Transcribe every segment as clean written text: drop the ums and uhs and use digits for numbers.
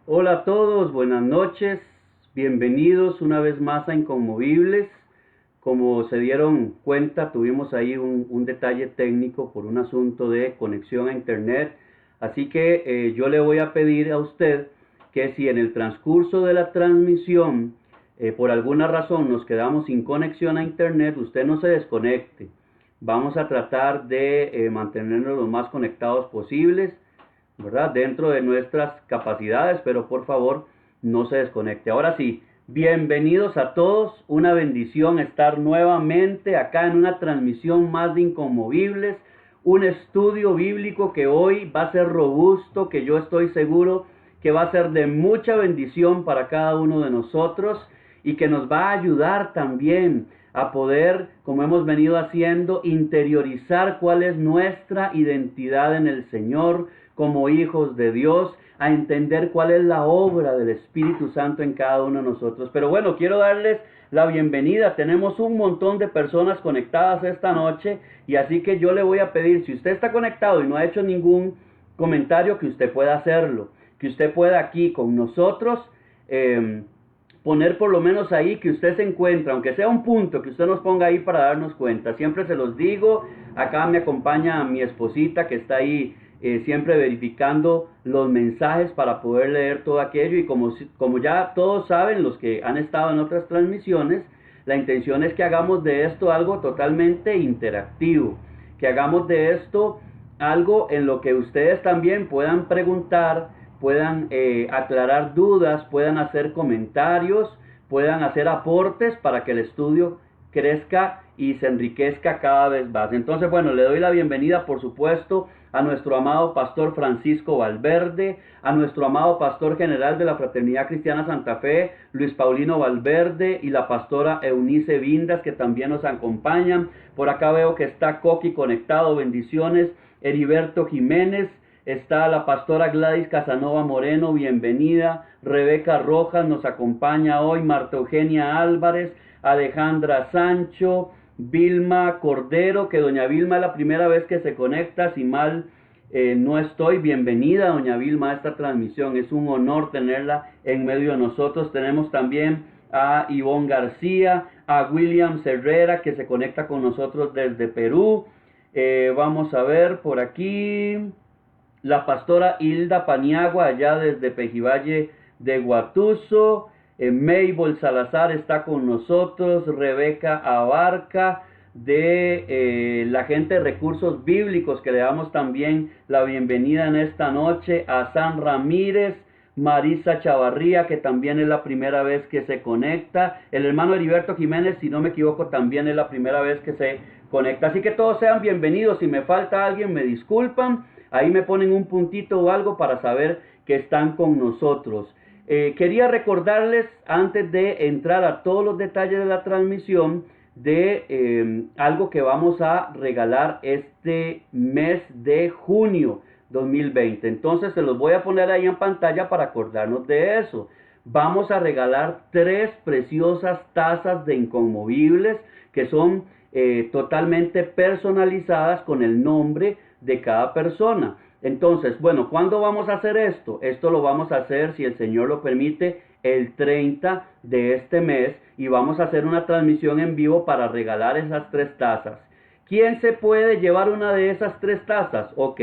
Hola a todos, buenas noches, bienvenidos una vez más a Inconmovibles. Como se dieron cuenta, tuvimos ahí un detalle técnico por un asunto de conexión a internet, así que yo le voy a pedir a usted que si en el transcurso de la transmisión por alguna razón nos quedamos sin conexión a internet, usted no se desconecte. Vamos a tratar de mantenernos lo más conectados posibles, ¿verdad? Dentro de nuestras capacidades, pero por favor no se desconecte. Ahora sí, bienvenidos a todos, una bendición estar nuevamente acá en una transmisión más de Inconmovibles, un estudio bíblico que hoy va a ser robusto, que yo estoy seguro que va a ser de mucha bendición para cada uno de nosotros y que nos va a ayudar también a poder, como hemos venido haciendo, interiorizar cuál es nuestra identidad en el Señor como hijos de Dios, a entender cuál es la obra del Espíritu Santo en cada uno de nosotros. Pero bueno, quiero darles la bienvenida. Tenemos un montón de personas conectadas esta noche y así que yo le voy a pedir, si usted está conectado y no ha hecho ningún comentario, que usted pueda hacerlo, que usted pueda aquí con nosotros poner por lo menos ahí que usted se encuentra, aunque sea un punto, que usted nos ponga ahí para darnos cuenta. Siempre se los digo, acá me acompaña mi esposita que está ahí siempre verificando los mensajes para poder leer todo aquello, y como ya todos saben, los que han estado en otras transmisiones, la intención es que hagamos de esto algo totalmente interactivo, que hagamos de esto algo en lo que ustedes también puedan preguntar, puedan aclarar dudas, puedan hacer comentarios, puedan hacer aportes para que el estudio crezca y se enriquezca cada vez más. Entonces, bueno, le doy la bienvenida, por supuesto, a nuestro amado pastor Francisco Valverde, a nuestro amado pastor general de la Fraternidad Cristiana Santa Fe, Luis Paulino Valverde, y la pastora Eunice Vindas, que también nos acompañan. Por acá veo que está Coqui conectado, bendiciones. Heriberto Jiménez, está la pastora Gladys Casanova Moreno, bienvenida. Rebeca Rojas nos acompaña hoy, Marta Eugenia Álvarez, Alejandra Sancho, Vilma Cordero, que doña Vilma es la primera vez que se conecta, si mal no estoy. Bienvenida doña Vilma a esta transmisión, es un honor tenerla en medio de nosotros. Tenemos también a Ivonne García, a William Herrera, que se conecta con nosotros desde Perú. Vamos a ver por aquí, la pastora Hilda Paniagua, allá desde Pejivalle de Guatuso. Mabel Salazar está con nosotros, Rebeca Abarca, de la gente de Recursos Bíblicos, que le damos también la bienvenida en esta noche, a San Ramírez, Marisa Chavarría, que también es la primera vez que se conecta, el hermano Heriberto Jiménez, si no me equivoco, también es la primera vez que se conecta, así que todos sean bienvenidos. Si me falta alguien, me disculpan, ahí me ponen un puntito o algo para saber que están con nosotros. Quería recordarles, antes de entrar a todos los detalles de la transmisión, de algo que vamos a regalar este mes de junio 2020. Entonces se los voy a poner ahí en pantalla para acordarnos de eso. Vamos a regalar 3 preciosas tazas de Inconmovibles que son totalmente personalizadas con el nombre de cada persona. Entonces, bueno, ¿cuándo vamos a hacer esto? Esto lo vamos a hacer, si el Señor lo permite, el 30 de este mes, y vamos a hacer una transmisión en vivo para regalar esas 3 tazas. ¿Quién se puede llevar una de esas 3 tazas? Ok,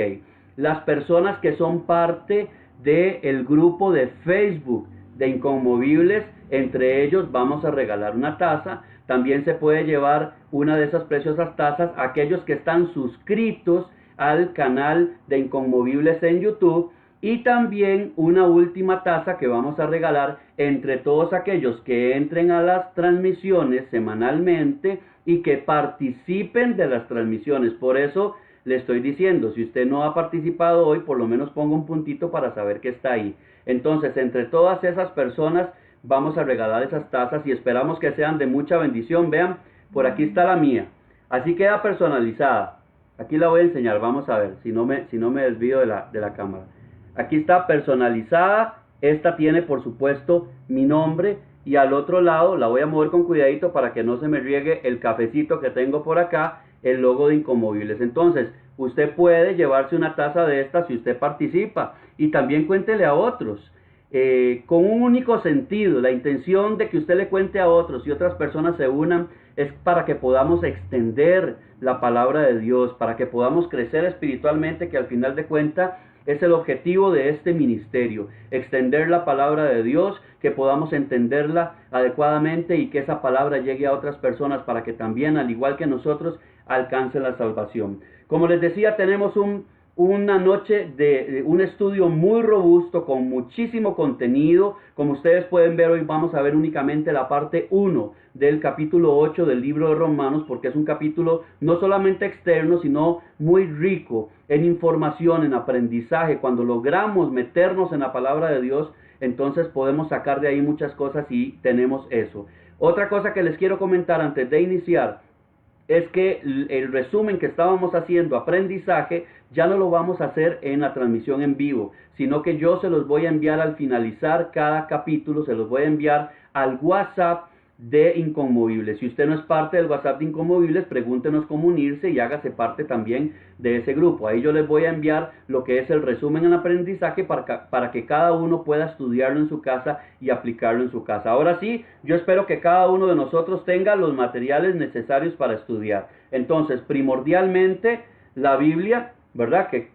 las personas que son parte del grupo de Facebook de Inconmovibles, entre ellos vamos a regalar una taza. También se puede llevar una de esas preciosas tazas aquellos que están suscritos al canal de Inconmovibles en YouTube, y también una última taza que vamos a regalar entre todos aquellos que entren a las transmisiones semanalmente y que participen de las transmisiones. Por eso le estoy diciendo, si usted no ha participado hoy, por lo menos ponga un puntito para saber que está ahí. Entonces, entre todas esas personas vamos a regalar esas tazas y esperamos que sean de mucha bendición. Vean, por aquí está la mía, así queda personalizada. Aquí la voy a enseñar, vamos a ver, si no me desvío de la cámara. Aquí está personalizada, esta tiene por supuesto mi nombre, y al otro lado la voy a mover con cuidadito para que no se me riegue el cafecito que tengo por acá, el logo de Inconmovibles. Entonces, usted puede llevarse una taza de esta si usted participa, y también cuéntele a otros. con un único sentido. La intención de que usted le cuente a otros y otras personas se unan es para que podamos extender la palabra de Dios, para que podamos crecer espiritualmente, que al final de cuentas es el objetivo de este ministerio, extender la palabra de Dios, que podamos entenderla adecuadamente y que esa palabra llegue a otras personas para que también, al igual que nosotros, alcancen la salvación. Como les decía, tenemos una noche de un estudio muy robusto, con muchísimo contenido. Como ustedes pueden ver, hoy vamos a ver únicamente la parte 1 del capítulo 8 del libro de Romanos, porque es un capítulo no solamente externo, sino muy rico en información, en aprendizaje. Cuando logramos meternos en la palabra de Dios, entonces podemos sacar de ahí muchas cosas y tenemos eso. Otra cosa que les quiero comentar antes de iniciar es que el resumen que estábamos haciendo, aprendizaje, ya no lo vamos a hacer en la transmisión en vivo, sino que yo se los voy a enviar al finalizar cada capítulo, se los voy a enviar al WhatsApp de Inconmovibles. Si usted no es parte del WhatsApp de Inconmovibles, pregúntenos cómo unirse y hágase parte también de ese grupo. Ahí yo les voy a enviar lo que es el resumen en aprendizaje para que cada uno pueda estudiarlo en su casa y aplicarlo en su casa. Ahora sí, yo espero que cada uno de nosotros tenga los materiales necesarios para estudiar. Entonces, primordialmente, la Biblia, ¿verdad? Que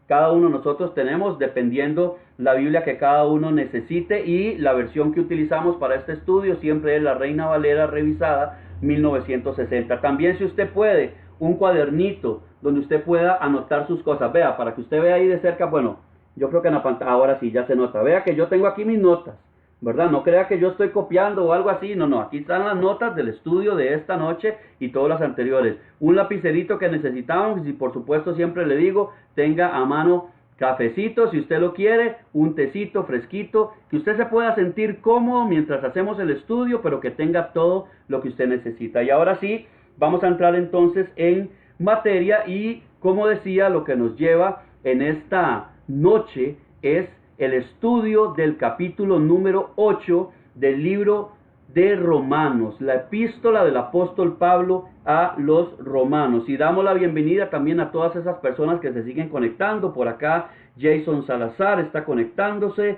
cada uno de nosotros tenemos, dependiendo la Biblia que cada uno necesite, y la versión que utilizamos para este estudio siempre es la Reina Valera revisada 1960. También, si usted puede, un cuadernito donde usted pueda anotar sus cosas. Vea, para que usted vea ahí de cerca, bueno, yo creo que en la pantalla, ahora sí ya se nota. Vea que yo tengo aquí mis notas, ¿verdad? No crea que yo estoy copiando o algo así, no, aquí están las notas del estudio de esta noche y todas las anteriores. Un lapicerito que necesitamos, y por supuesto siempre le digo, tenga a mano cafecito si usted lo quiere, un tecito fresquito, que usted se pueda sentir cómodo mientras hacemos el estudio, pero que tenga todo lo que usted necesita. Y ahora sí, vamos a entrar entonces en materia, y como decía, lo que nos lleva en esta noche es el estudio del capítulo número 8 del libro de Romanos, la epístola del apóstol Pablo a los romanos. Y damos la bienvenida también a todas esas personas que se siguen conectando. Por acá Jason Salazar está conectándose.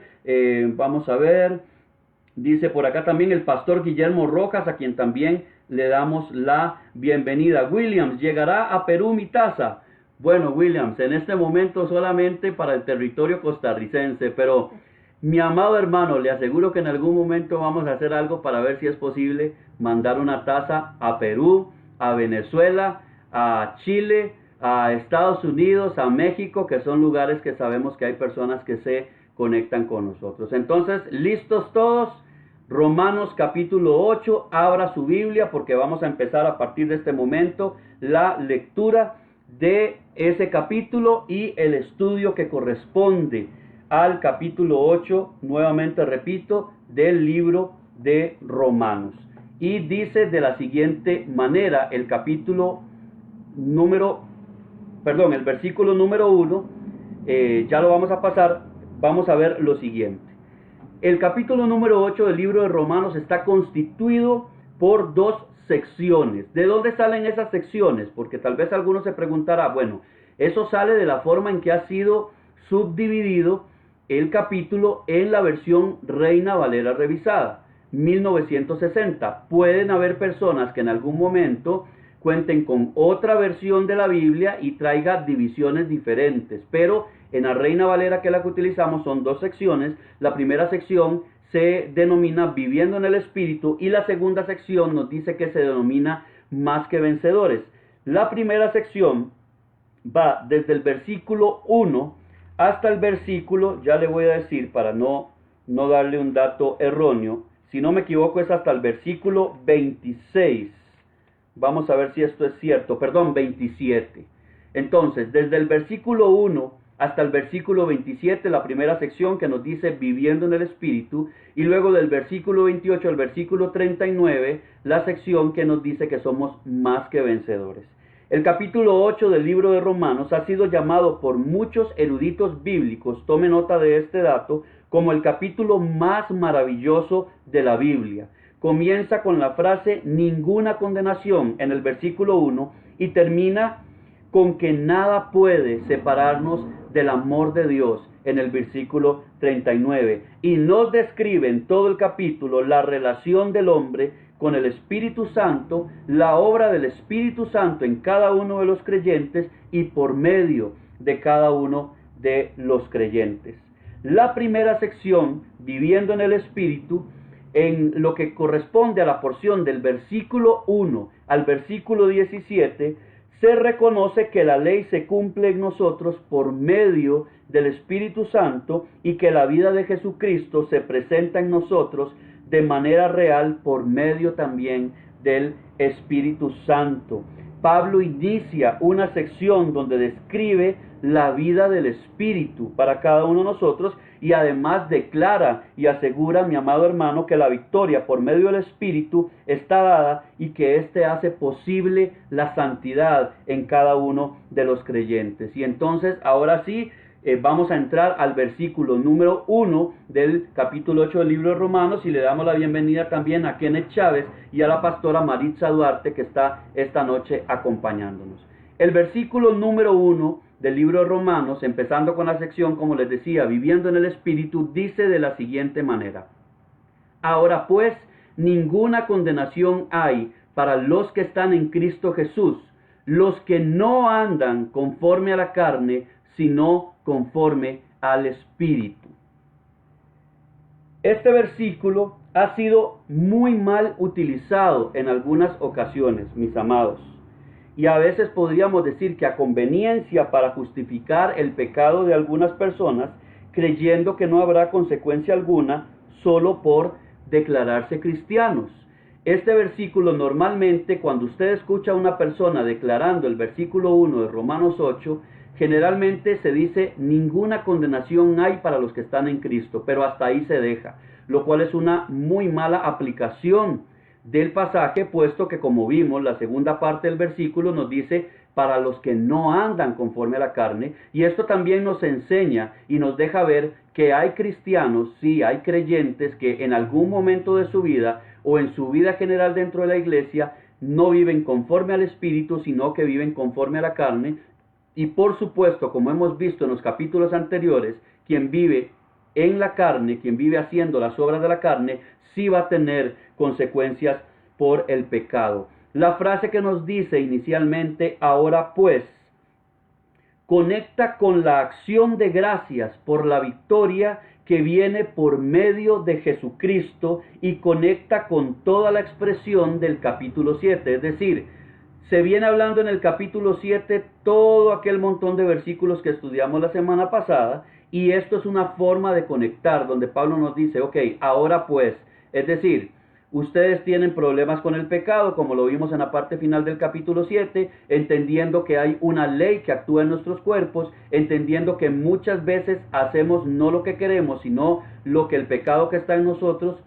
Vamos a ver, dice por acá también el pastor Guillermo Rojas, a quien también le damos la bienvenida. Williams, ¿llegará a Perú mi taza? Bueno, Williams, en este momento solamente para el territorio costarricense, pero mi amado hermano, le aseguro que en algún momento vamos a hacer algo para ver si es posible mandar una taza a Perú, a Venezuela, a Chile, a Estados Unidos, a México, que son lugares que sabemos que hay personas que se conectan con nosotros. Entonces, ¿listos todos? Romanos capítulo 8, abra su Biblia porque vamos a empezar a partir de este momento la lectura de ese capítulo y el estudio que corresponde al capítulo 8, nuevamente repito, del libro de Romanos. Y dice de la siguiente manera el el versículo número 1, ya lo vamos a pasar, vamos a ver lo siguiente. El capítulo número 8 del libro de Romanos está constituido por dos secciones. ¿De dónde salen esas secciones? Porque tal vez alguno se preguntará, bueno, eso sale de la forma en que ha sido subdividido el capítulo en la versión Reina Valera revisada, 1960. Pueden haber personas que en algún momento cuenten con otra versión de la Biblia y traiga divisiones diferentes, pero en la Reina Valera, que es la que utilizamos, son dos secciones. La primera sección se denomina Viviendo en el Espíritu y la segunda sección nos dice que se denomina Más que Vencedores. La primera sección va desde el versículo 1 hasta el versículo, ya le voy a decir para no darle un dato erróneo, si no me equivoco es hasta el versículo 26. Vamos a ver si esto es cierto, 27. Entonces, desde el versículo 1 hasta el versículo 27, la primera sección que nos dice Viviendo en el Espíritu, y luego del versículo 28 al versículo 39, la sección que nos dice que somos más que vencedores. El capítulo 8 del libro de Romanos ha sido llamado por muchos eruditos bíblicos, tome nota de este dato, como el capítulo más maravilloso de la Biblia. Comienza con la frase ninguna condenación en el versículo 1 y termina con que nada puede separarnos del amor de Dios en el versículo 39. Y nos describe en todo el capítulo la relación del hombre con el Espíritu Santo, la obra del Espíritu Santo en cada uno de los creyentes y por medio de cada uno de los creyentes. La primera sección, viviendo en el Espíritu, en lo que corresponde a la porción del versículo 1 al versículo 17, se reconoce que la ley se cumple en nosotros por medio del Espíritu Santo y que la vida de Jesucristo se presenta en nosotros de manera real por medio también del Espíritu Santo. Pablo inicia una sección donde describe la vida del Espíritu para cada uno de nosotros y además declara y asegura, mi amado hermano, que la victoria por medio del Espíritu está dada y que éste hace posible la santidad en cada uno de los creyentes. Y entonces, ahora sí, vamos a entrar al versículo número 1 del capítulo 8 del libro de Romanos y le damos la bienvenida también a Kenneth Chávez y a la pastora Maritza Duarte que está esta noche acompañándonos. El versículo número 1 del libro de Romanos, empezando con la sección, como les decía, viviendo en el Espíritu, dice de la siguiente manera: ahora pues, ninguna condenación hay para los que están en Cristo Jesús, los que no andan conforme a la carne, sino conforme al Espíritu. Este versículo ha sido muy mal utilizado en algunas ocasiones, mis amados. Y a veces podríamos decir que a conveniencia para justificar el pecado de algunas personas, creyendo que no habrá consecuencia alguna solo por declararse cristianos. Este versículo normalmente, cuando usted escucha a una persona declarando el versículo 1 de Romanos 8, generalmente se dice ninguna condenación hay para los que están en Cristo, pero hasta ahí se deja, lo cual es una muy mala aplicación del pasaje, puesto que, como vimos, la segunda parte del versículo nos dice para los que no andan conforme a la carne, y esto también nos enseña y nos deja ver que hay cristianos, sí, hay creyentes que en algún momento de su vida o en su vida general dentro de la iglesia no viven conforme al Espíritu, sino que viven conforme a la carne. Y por supuesto, como hemos visto en los capítulos anteriores, quien vive en la carne, quien vive haciendo las obras de la carne, sí va a tener consecuencias por el pecado. La frase que nos dice inicialmente, ahora pues, conecta con la acción de gracias por la victoria que viene por medio de Jesucristo y conecta con toda la expresión del capítulo 7, es decir, se viene hablando en el capítulo 7 todo aquel montón de versículos que estudiamos la semana pasada, y esto es una forma de conectar donde Pablo nos dice, ok, ahora pues, es decir, ustedes tienen problemas con el pecado, como lo vimos en la parte final del capítulo 7, entendiendo que hay una ley que actúa en nuestros cuerpos, entendiendo que muchas veces hacemos no lo que queremos, sino lo que el pecado que está en nosotros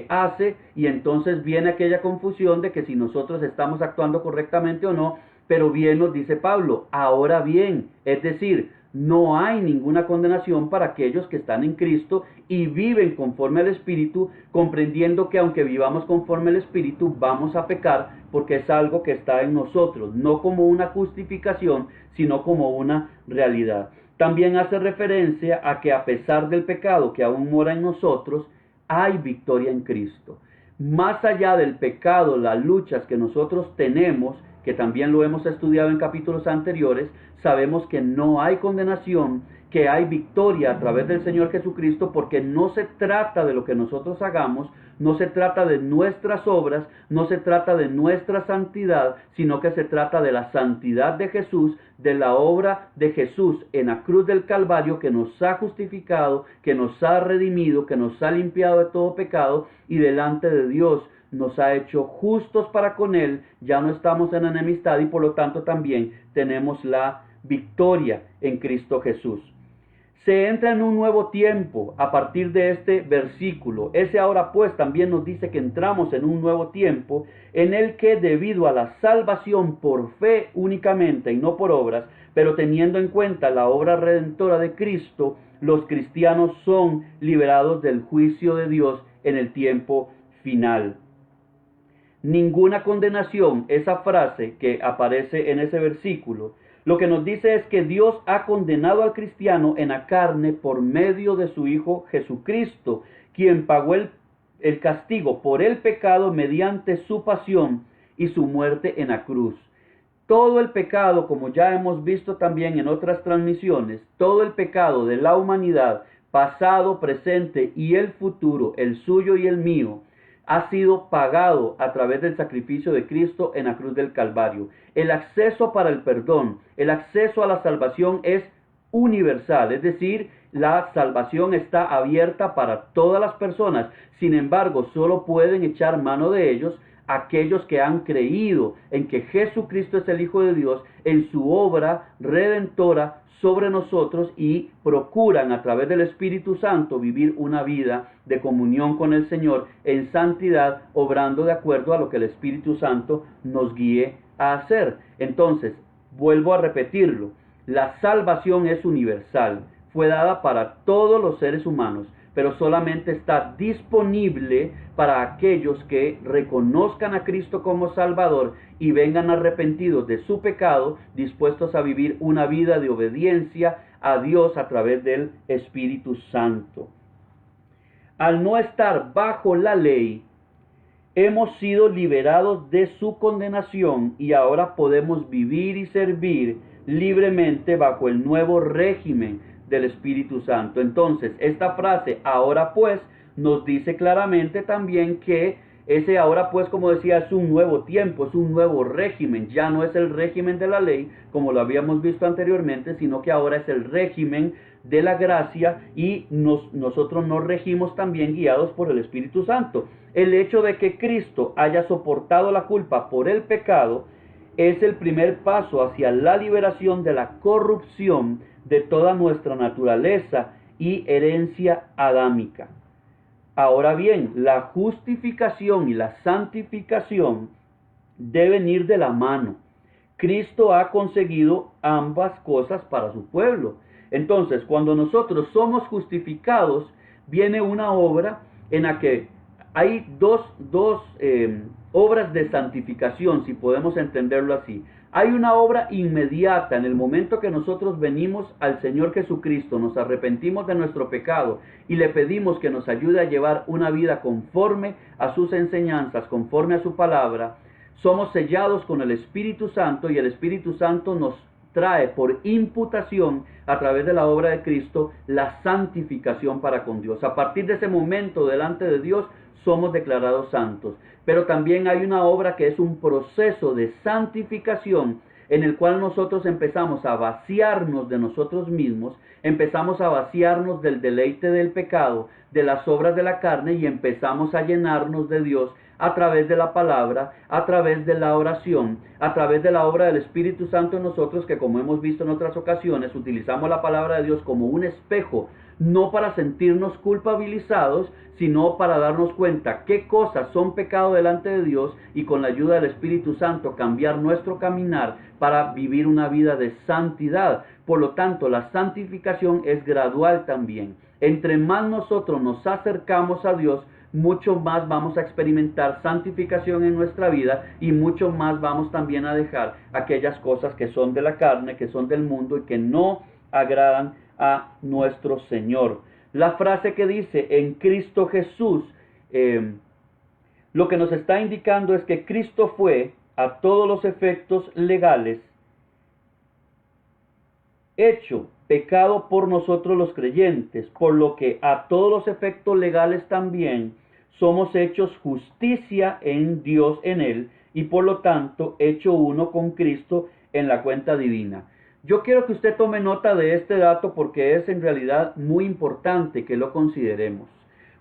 hace, y entonces viene aquella confusión de que si nosotros estamos actuando correctamente o no, pero bien nos dice Pablo, ahora bien, es decir, no hay ninguna condenación para aquellos que están en Cristo y viven conforme al Espíritu, comprendiendo que aunque vivamos conforme al Espíritu, vamos a pecar porque es algo que está en nosotros, no como una justificación, sino como una realidad. También hace referencia a que a pesar del pecado que aún mora en nosotros, hay victoria en Cristo. Más allá del pecado, las luchas que nosotros tenemos, que también lo hemos estudiado en capítulos anteriores, sabemos que no hay condenación, que hay victoria a través del Señor Jesucristo, porque no se trata de lo que nosotros hagamos, no se trata de nuestras obras, no se trata de nuestra santidad, sino que se trata de la santidad de Jesús, de la obra de Jesús en la cruz del Calvario, que nos ha justificado, que nos ha redimido, que nos ha limpiado de todo pecado, y delante de Dios nos ha hecho justos para con Él. Ya no estamos en enemistad y por lo tanto también tenemos la victoria en Cristo Jesús. Se entra en un nuevo tiempo a partir de este versículo. Ese ahora pues también nos dice que entramos en un nuevo tiempo en el que, debido a la salvación por fe únicamente y no por obras, pero teniendo en cuenta la obra redentora de Cristo, los cristianos son liberados del juicio de Dios en el tiempo final. Ninguna condenación, esa frase que aparece en ese versículo, Lo que nos dice es que Dios ha condenado al cristiano en la carne por medio de su Hijo Jesucristo, quien pagó el castigo por el pecado mediante su pasión y su muerte en la cruz. Todo el pecado, como ya hemos visto también en otras transmisiones, todo el pecado de la humanidad, pasado, presente y el futuro, el suyo y el mío, ha sido pagado a través del sacrificio de Cristo en la cruz del Calvario. El acceso para el perdón, el acceso a la salvación es universal, es decir, la salvación está abierta para todas las personas. Sin embargo, solo pueden echar mano de ellos aquellos que han creído en que Jesucristo es el Hijo de Dios, en su obra redentora sobre nosotros, y procuran a través del Espíritu Santo vivir una vida de comunión con el Señor en santidad, obrando de acuerdo a lo que el Espíritu Santo nos guíe a hacer. Entonces, vuelvo a repetirlo, la salvación es universal, fue dada para todos los seres humanos, pero solamente está disponible para aquellos que reconozcan a Cristo como Salvador y vengan arrepentidos de su pecado, dispuestos a vivir una vida de obediencia a Dios a través del Espíritu Santo. Al no estar bajo la ley, hemos sido liberados de su condenación y ahora podemos vivir y servir libremente bajo el nuevo régimen del Espíritu Santo. Entonces, esta frase, ahora pues, nos dice claramente también que ese ahora pues, como decía, es un nuevo tiempo, es un nuevo régimen. Ya no es el régimen de la ley, como lo habíamos visto anteriormente, sino que ahora es el régimen de la gracia, y nosotros nos regimos también guiados por el Espíritu Santo. El hecho de que Cristo haya soportado la culpa por el pecado es el primer paso hacia la liberación de la corrupción de toda nuestra naturaleza y herencia adámica. Ahora bien, la justificación y la santificación deben ir de la mano. Cristo ha conseguido ambas cosas para su pueblo. Entonces, cuando nosotros somos justificados, viene una obra en la que hay dos obras de santificación, si podemos entenderlo así. Hay una obra inmediata en el momento que nosotros venimos al Señor Jesucristo, nos arrepentimos de nuestro pecado y le pedimos que nos ayude a llevar una vida conforme a sus enseñanzas, conforme a su palabra. Somos sellados con el Espíritu Santo y el Espíritu Santo nos trae por imputación a través de la obra de Cristo la santificación para con Dios. A partir de ese momento delante de Dios somos declarados santos. Pero también hay una obra que es un proceso de santificación en el cual nosotros empezamos a vaciarnos de nosotros mismos, empezamos a vaciarnos del deleite del pecado, de las obras de la carne, y empezamos a llenarnos de Dios a través de la palabra, a través de la oración, a través de la obra del Espíritu Santo en nosotros, que como hemos visto en otras ocasiones, utilizamos la palabra de Dios como un espejo, no para sentirnos culpabilizados, sino para darnos cuenta qué cosas son pecado delante de Dios, y con la ayuda del Espíritu Santo cambiar nuestro caminar para vivir una vida de santidad. Por lo tanto, la santificación es gradual también. Entre más nosotros nos acercamos a Dios, mucho más vamos a experimentar santificación en nuestra vida, y mucho más vamos también a dejar aquellas cosas que son de la carne, que son del mundo y que no agradan a nuestro Señor. La frase que dice en Cristo Jesús, lo que nos está indicando es que Cristo fue a todos los efectos legales hecho pecado por nosotros los creyentes, por lo que a todos los efectos legales también somos hechos justicia en Dios en Él, y por lo tanto hecho uno con Cristo en la cuenta divina. Yo quiero que usted tome nota de este dato porque es en realidad muy importante que lo consideremos.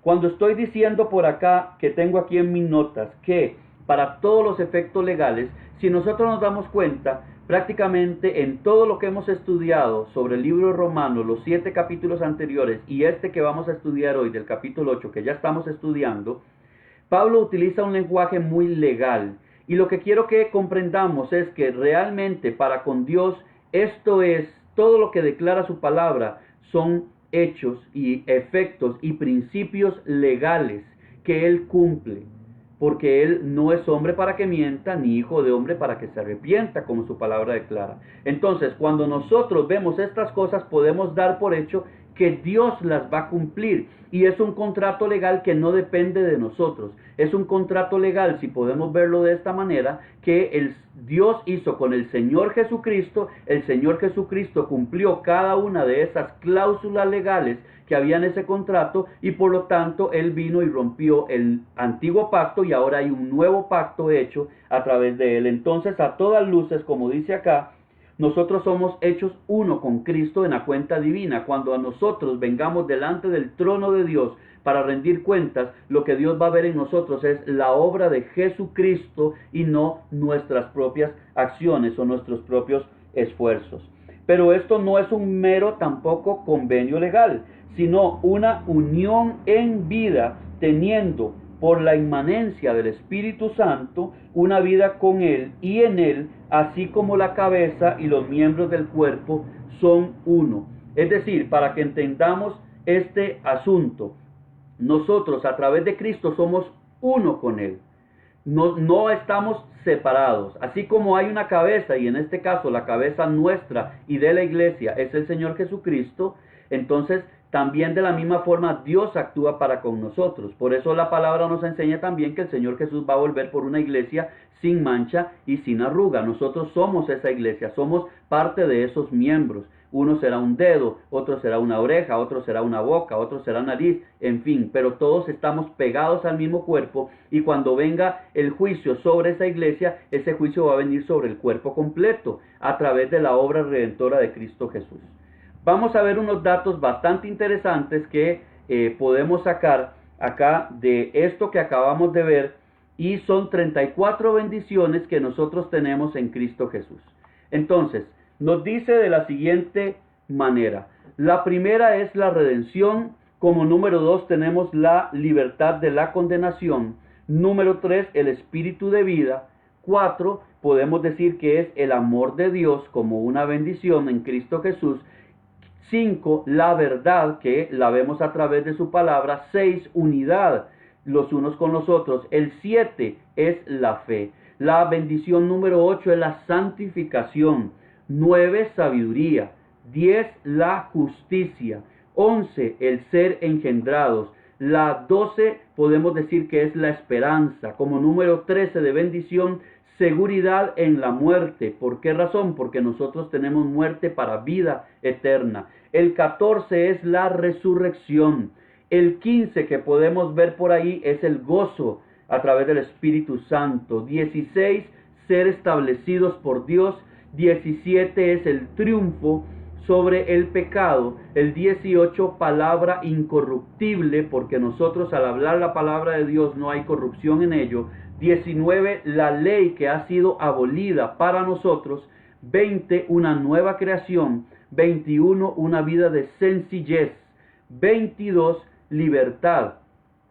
Cuando estoy diciendo por acá, que tengo aquí en mis notas, que para todos los efectos legales, si nosotros nos damos cuenta, prácticamente en todo lo que hemos estudiado sobre el libro de Romanos, los 7 capítulos anteriores y este que vamos a estudiar hoy del capítulo 8 que ya estamos estudiando, Pablo utiliza un lenguaje muy legal, y lo que quiero que comprendamos es que realmente para con Dios esto es, todo lo que declara su palabra son hechos y efectos y principios legales que Él cumple. porque Él no es hombre para que mienta, ni hijo de hombre para que se arrepienta, como su palabra declara. Entonces, cuando nosotros vemos estas cosas, podemos dar por hecho que Dios las va a cumplir, y es un contrato legal que no depende de nosotros. Es un contrato legal, si podemos verlo de esta manera, que Dios hizo con el Señor Jesucristo. El Señor Jesucristo cumplió cada una de esas cláusulas legales que había en ese contrato, y por lo tanto Él vino y rompió el antiguo pacto, y ahora hay un nuevo pacto hecho a través de Él. Entonces, a todas luces, como dice acá, nosotros somos hechos uno con Cristo en la cuenta divina. Cuando a nosotros vengamos delante del trono de Dios para rendir cuentas, lo que Dios va a ver en nosotros es la obra de Jesucristo y no nuestras propias acciones o nuestros propios esfuerzos. Pero esto no es un mero tampoco convenio legal, sino una unión en vida, teniendo por la inmanencia del Espíritu Santo una vida con Él y en Él, así como la cabeza y los miembros del cuerpo son uno. Es decir, para que entendamos este asunto, nosotros a través de Cristo somos uno con Él. No estamos separados. Así como hay una cabeza, y en este caso la cabeza nuestra y de la iglesia es el Señor Jesucristo, entonces también de la misma forma Dios actúa para con nosotros. Por eso la palabra nos enseña también que el Señor Jesús va a volver por una iglesia sin mancha y sin arruga. Nosotros somos esa iglesia, somos parte de esos miembros. Uno será un dedo, otro será una oreja, otro será una boca, otro será nariz, en fin, pero todos estamos pegados al mismo cuerpo, y cuando venga el juicio sobre esa iglesia, ese juicio va a venir sobre el cuerpo completo a través de la obra redentora de Cristo Jesús. Vamos a ver unos datos bastante interesantes que podemos sacar acá de esto que acabamos de ver, y son 34 bendiciones que nosotros tenemos en Cristo Jesús. Entonces, nos dice de la siguiente manera: la primera es la redención. Como número 2 tenemos la libertad de la condenación. Número 3, el espíritu de vida. 4, podemos decir que es el amor de Dios como una bendición en Cristo Jesús. 5, la verdad, que la vemos a través de su palabra. 6, unidad los unos con los otros. El 7 es la fe. La bendición número 8 es la santificación. 9, sabiduría. 10, la justicia. 11, el ser engendrados. La 12 podemos decir que es la esperanza. Como número 13 de bendición, seguridad en la muerte. ¿Por qué razón? Porque nosotros tenemos muerte para vida eterna. El 14 es la resurrección. El 15 que podemos ver por ahí es el gozo a través del Espíritu Santo. 16, ser establecidos por Dios. 17 es el triunfo sobre el pecado. El 18, palabra incorruptible, porque nosotros al hablar la palabra de Dios no hay corrupción en ello. 19, la ley que ha sido abolida para nosotros. 20, una nueva creación. 21, una vida de sencillez. 22, libertad.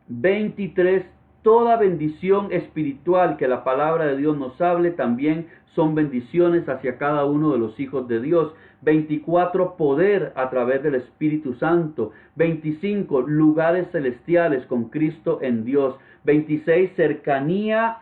23, toda bendición espiritual que la palabra de Dios nos hable también son bendiciones hacia cada uno de los hijos de Dios. 24, poder a través del Espíritu Santo. 25, lugares celestiales con Cristo en Dios. 26, cercanía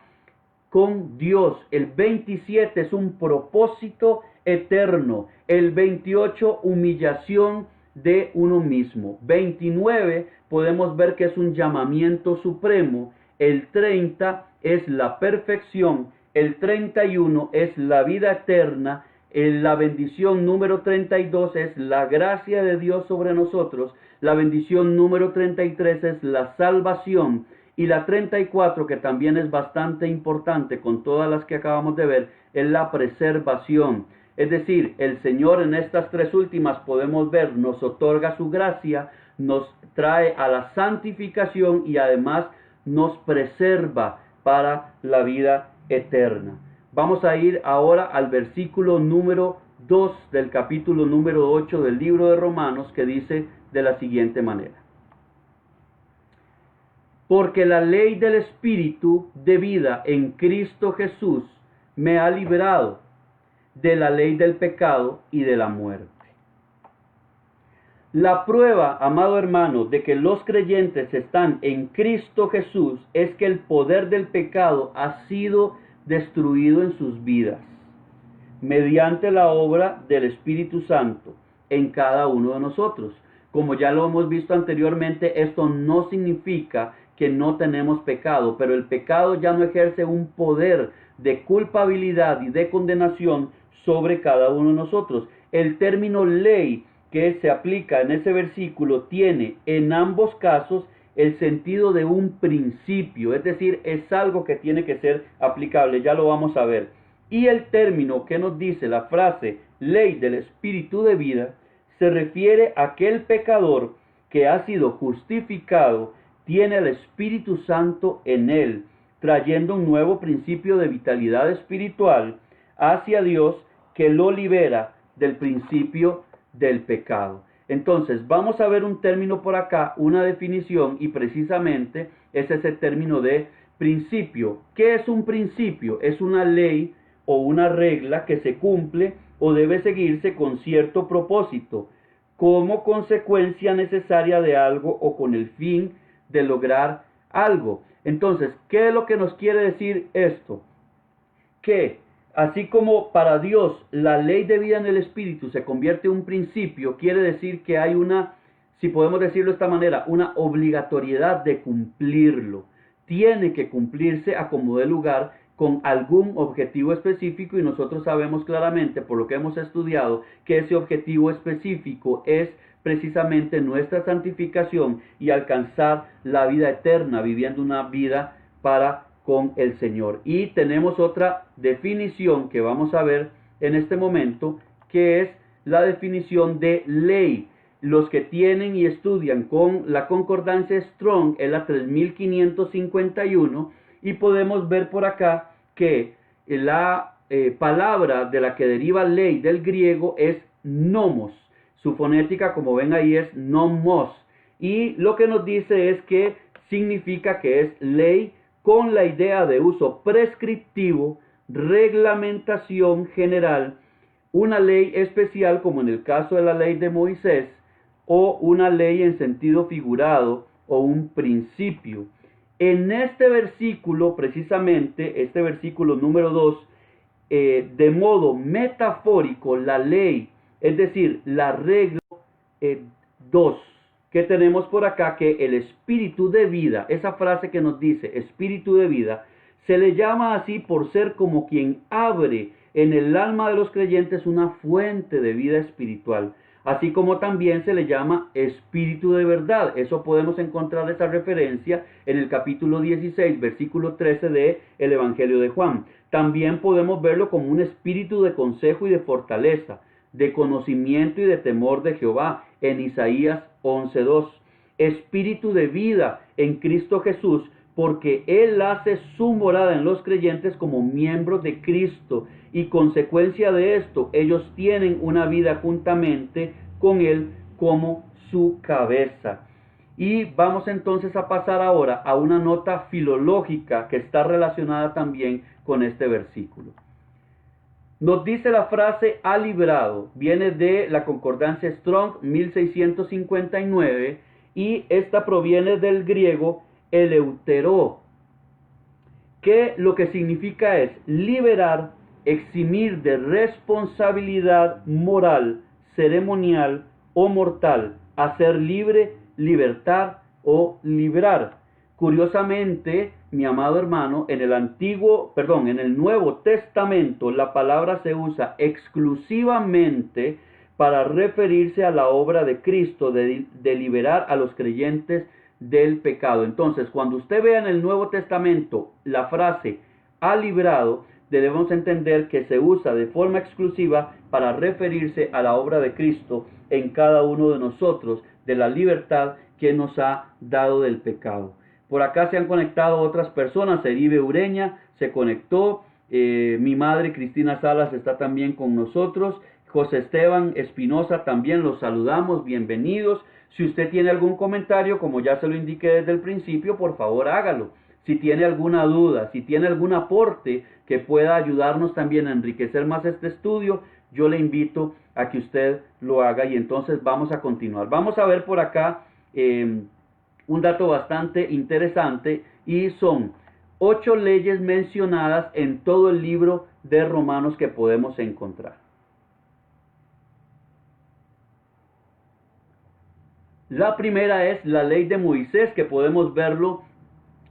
con Dios. El 27 es un propósito eterno. El 28, humillación de uno mismo. 29, podemos ver que es un llamamiento supremo. El 30 es la perfección. El 31 es la vida eterna. La bendición número 32 es la gracia de Dios sobre nosotros. La bendición número 33 es la salvación. Y la 34, que también es bastante importante con todas las que acabamos de ver, es la preservación. Es decir, el Señor en estas tres últimas podemos ver, nos otorga su gracia, nos trae a la santificación y además nos preserva para la vida eterna. Vamos a ir ahora al versículo número 2 del capítulo número 8 del libro de Romanos, que dice de la siguiente manera: porque la ley del Espíritu de vida en Cristo Jesús me ha librado de la ley del pecado y de la muerte. La prueba, amado hermano, de que los creyentes están en Cristo Jesús es que el poder del pecado ha sido destruido en sus vidas mediante la obra del Espíritu Santo en cada uno de nosotros. Como ya lo hemos visto anteriormente, esto no significa que no tenemos pecado, pero el pecado ya no ejerce un poder de culpabilidad y de condenación sobre cada uno de nosotros. El término ley que se aplica en ese versículo tiene en ambos casos el sentido de un principio, es decir, es algo que tiene que ser aplicable, ya lo vamos a ver. Y el término que nos dice la frase ley del espíritu de vida se refiere a aquel pecador que ha sido justificado, tiene el Espíritu Santo en él, trayendo un nuevo principio de vitalidad espiritual hacia Dios que lo libera del principio del pecado. Entonces, vamos a ver un término por acá, una definición, y precisamente es ese término de principio. ¿Qué es un principio? Es una ley o una regla que se cumple o debe seguirse con cierto propósito, como consecuencia necesaria de algo o con el fin de lograr algo. Entonces, ¿qué es lo que nos quiere decir esto? Que así como para Dios la ley de vida en el Espíritu se convierte en un principio, quiere decir que hay una, si podemos decirlo de esta manera, una obligatoriedad de cumplirlo. Tiene que cumplirse a como dé lugar con algún objetivo específico, y nosotros sabemos claramente, por lo que hemos estudiado, que ese objetivo específico es precisamente nuestra santificación y alcanzar la vida eterna, viviendo una vida para con el Señor. Y tenemos otra definición que vamos a ver en este momento, que es la definición de ley. Los que tienen y estudian con la concordancia Strong es la 3551, y podemos ver por acá que la palabra de la que deriva ley del griego es nomos. Su fonética, como ven ahí, es nomos. Y lo que nos dice es que significa que es ley con la idea de uso prescriptivo, reglamentación general, una ley especial como en el caso de la ley de Moisés, o una ley en sentido figurado, o un principio. En este versículo, precisamente, este versículo número 2, de modo metafórico, la ley, es decir, la regla 2, que tenemos por acá, que el espíritu de vida, esa frase que nos dice espíritu de vida, se le llama así por ser como quien abre en el alma de los creyentes una fuente de vida espiritual, así como también se le llama espíritu de verdad. Eso podemos encontrar esa referencia en el capítulo 16, versículo 13 de el Evangelio de Juan. También podemos verlo como un espíritu de consejo y de fortaleza, de conocimiento y de temor de Jehová, en Isaías 11:2. Espíritu de vida en Cristo Jesús, porque Él hace su morada en los creyentes como miembros de Cristo, y consecuencia de esto, ellos tienen una vida juntamente con Él como su cabeza. Y vamos entonces a pasar ahora a una nota filológica que está relacionada también con este versículo. Nos dice la frase ha librado, viene de la concordancia Strong 1659, y esta proviene del griego eleuteró, que lo que significa es liberar, eximir de responsabilidad moral, ceremonial o mortal, hacer libre, libertar o librar. Curiosamente, mi amado hermano, en el Nuevo Testamento la palabra se usa exclusivamente para referirse a la obra de Cristo de liberar a los creyentes del pecado. Entonces, cuando usted vea en el Nuevo Testamento la frase ha librado, debemos entender que se usa de forma exclusiva para referirse a la obra de Cristo en cada uno de nosotros, de la libertad que nos ha dado del pecado. Por acá se han conectado otras personas. Eribe Ureña se conectó, mi madre Cristina Salas está también con nosotros, José Esteban Espinosa también los saludamos, bienvenidos. Si usted tiene algún comentario, como ya se lo indiqué desde el principio, por favor hágalo. Si tiene alguna duda, si tiene algún aporte que pueda ayudarnos también a enriquecer más este estudio, yo le invito a que usted lo haga y entonces vamos a continuar. Vamos a ver por acá un dato bastante interesante y son 8 leyes mencionadas en todo el libro de Romanos que podemos encontrar. La primera es la ley de Moisés, que podemos verlo.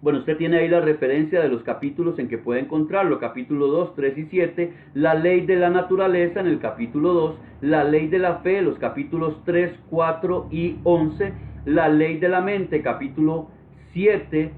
Bueno, usted tiene ahí la referencia de los capítulos en que puede encontrarlo, capítulo 2, 3 y 7, la ley de la naturaleza en el capítulo 2, la ley de la fe, los capítulos 3, 4 y 11, la ley de la mente, capítulo 7,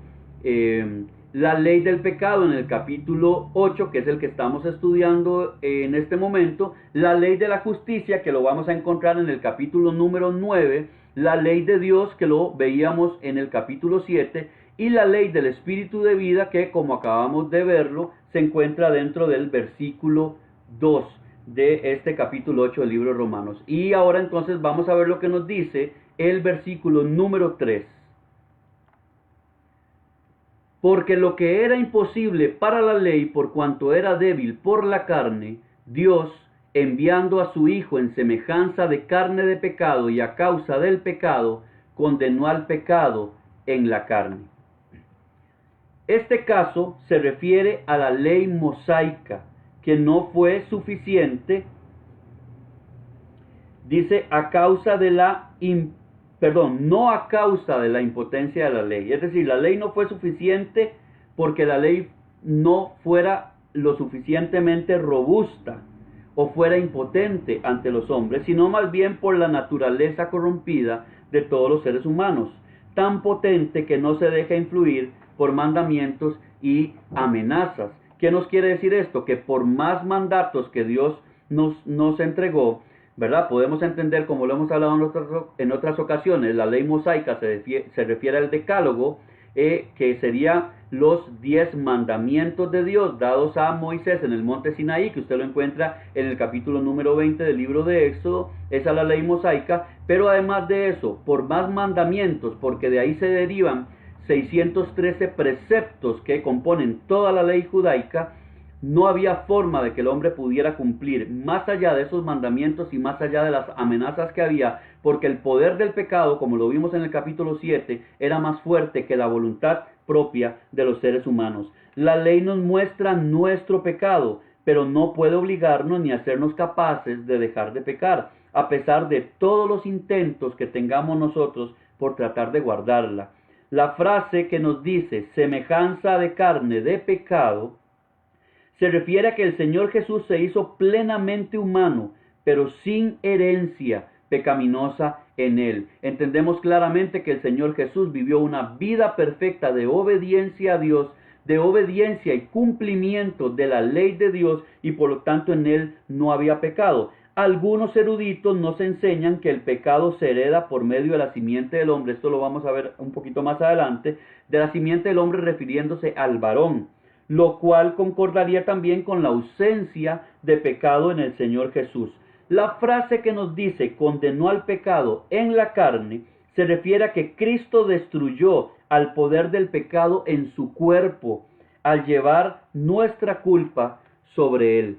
la ley del pecado en el capítulo 8, que es el que estamos estudiando en este momento, la ley de la justicia, que lo vamos a encontrar en el capítulo número 9, la ley de Dios, que lo veíamos en el capítulo 7, y la ley del espíritu de vida, que como acabamos de verlo, se encuentra dentro del versículo 2 de este capítulo 8 del libro de Romanos. Y ahora entonces vamos a ver lo que nos dice el versículo número 3. Porque lo que era imposible para la ley, por cuanto era débil por la carne, Dios, enviando a su Hijo en semejanza de carne de pecado y a causa del pecado, condenó al pecado en la carne. Este caso se refiere a la ley mosaica, que no fue suficiente, dice, no a causa de la impotencia de la ley. Es decir, la ley no fue suficiente porque la ley no fuera lo suficientemente robusta o fuera impotente ante los hombres, sino más bien por la naturaleza corrompida de todos los seres humanos, tan potente que no se deja influir por mandamientos y amenazas. ¿Qué nos quiere decir esto? Que por más mandatos que Dios nos entregó, ¿verdad? Podemos entender, como lo hemos hablado en otras ocasiones, la ley mosaica se refiere al decálogo, que sería los 10 mandamientos de Dios dados a Moisés en el monte Sinaí, que usted lo encuentra en el capítulo número 20 del libro de Éxodo. Esa es la ley mosaica, pero además de eso, por más mandamientos, porque de ahí se derivan 613 preceptos que componen toda la ley judaica, no había forma de que el hombre pudiera cumplir más allá de esos mandamientos y más allá de las amenazas que había, porque el poder del pecado, como lo vimos en el capítulo 7, era más fuerte que la voluntad propia de los seres humanos. La ley nos muestra nuestro pecado, pero no puede obligarnos ni hacernos capaces de dejar de pecar, a pesar de todos los intentos que tengamos nosotros por tratar de guardarla. La frase que nos dice semejanza de carne de pecado se refiere a que el Señor Jesús se hizo plenamente humano, pero sin herencia pecaminosa en él. Entendemos claramente que el Señor Jesús vivió una vida perfecta de obediencia a Dios, de obediencia y cumplimiento de la ley de Dios, y por lo tanto en él no había pecado. Algunos eruditos nos enseñan que el pecado se hereda por medio de la simiente del hombre. Esto lo vamos a ver un poquito más adelante, de la simiente del hombre refiriéndose al varón, lo cual concordaría también con la ausencia de pecado en el Señor Jesús. La frase que nos dice condenó al pecado en la carne se refiere a que Cristo destruyó al poder del pecado en su cuerpo al llevar nuestra culpa sobre él.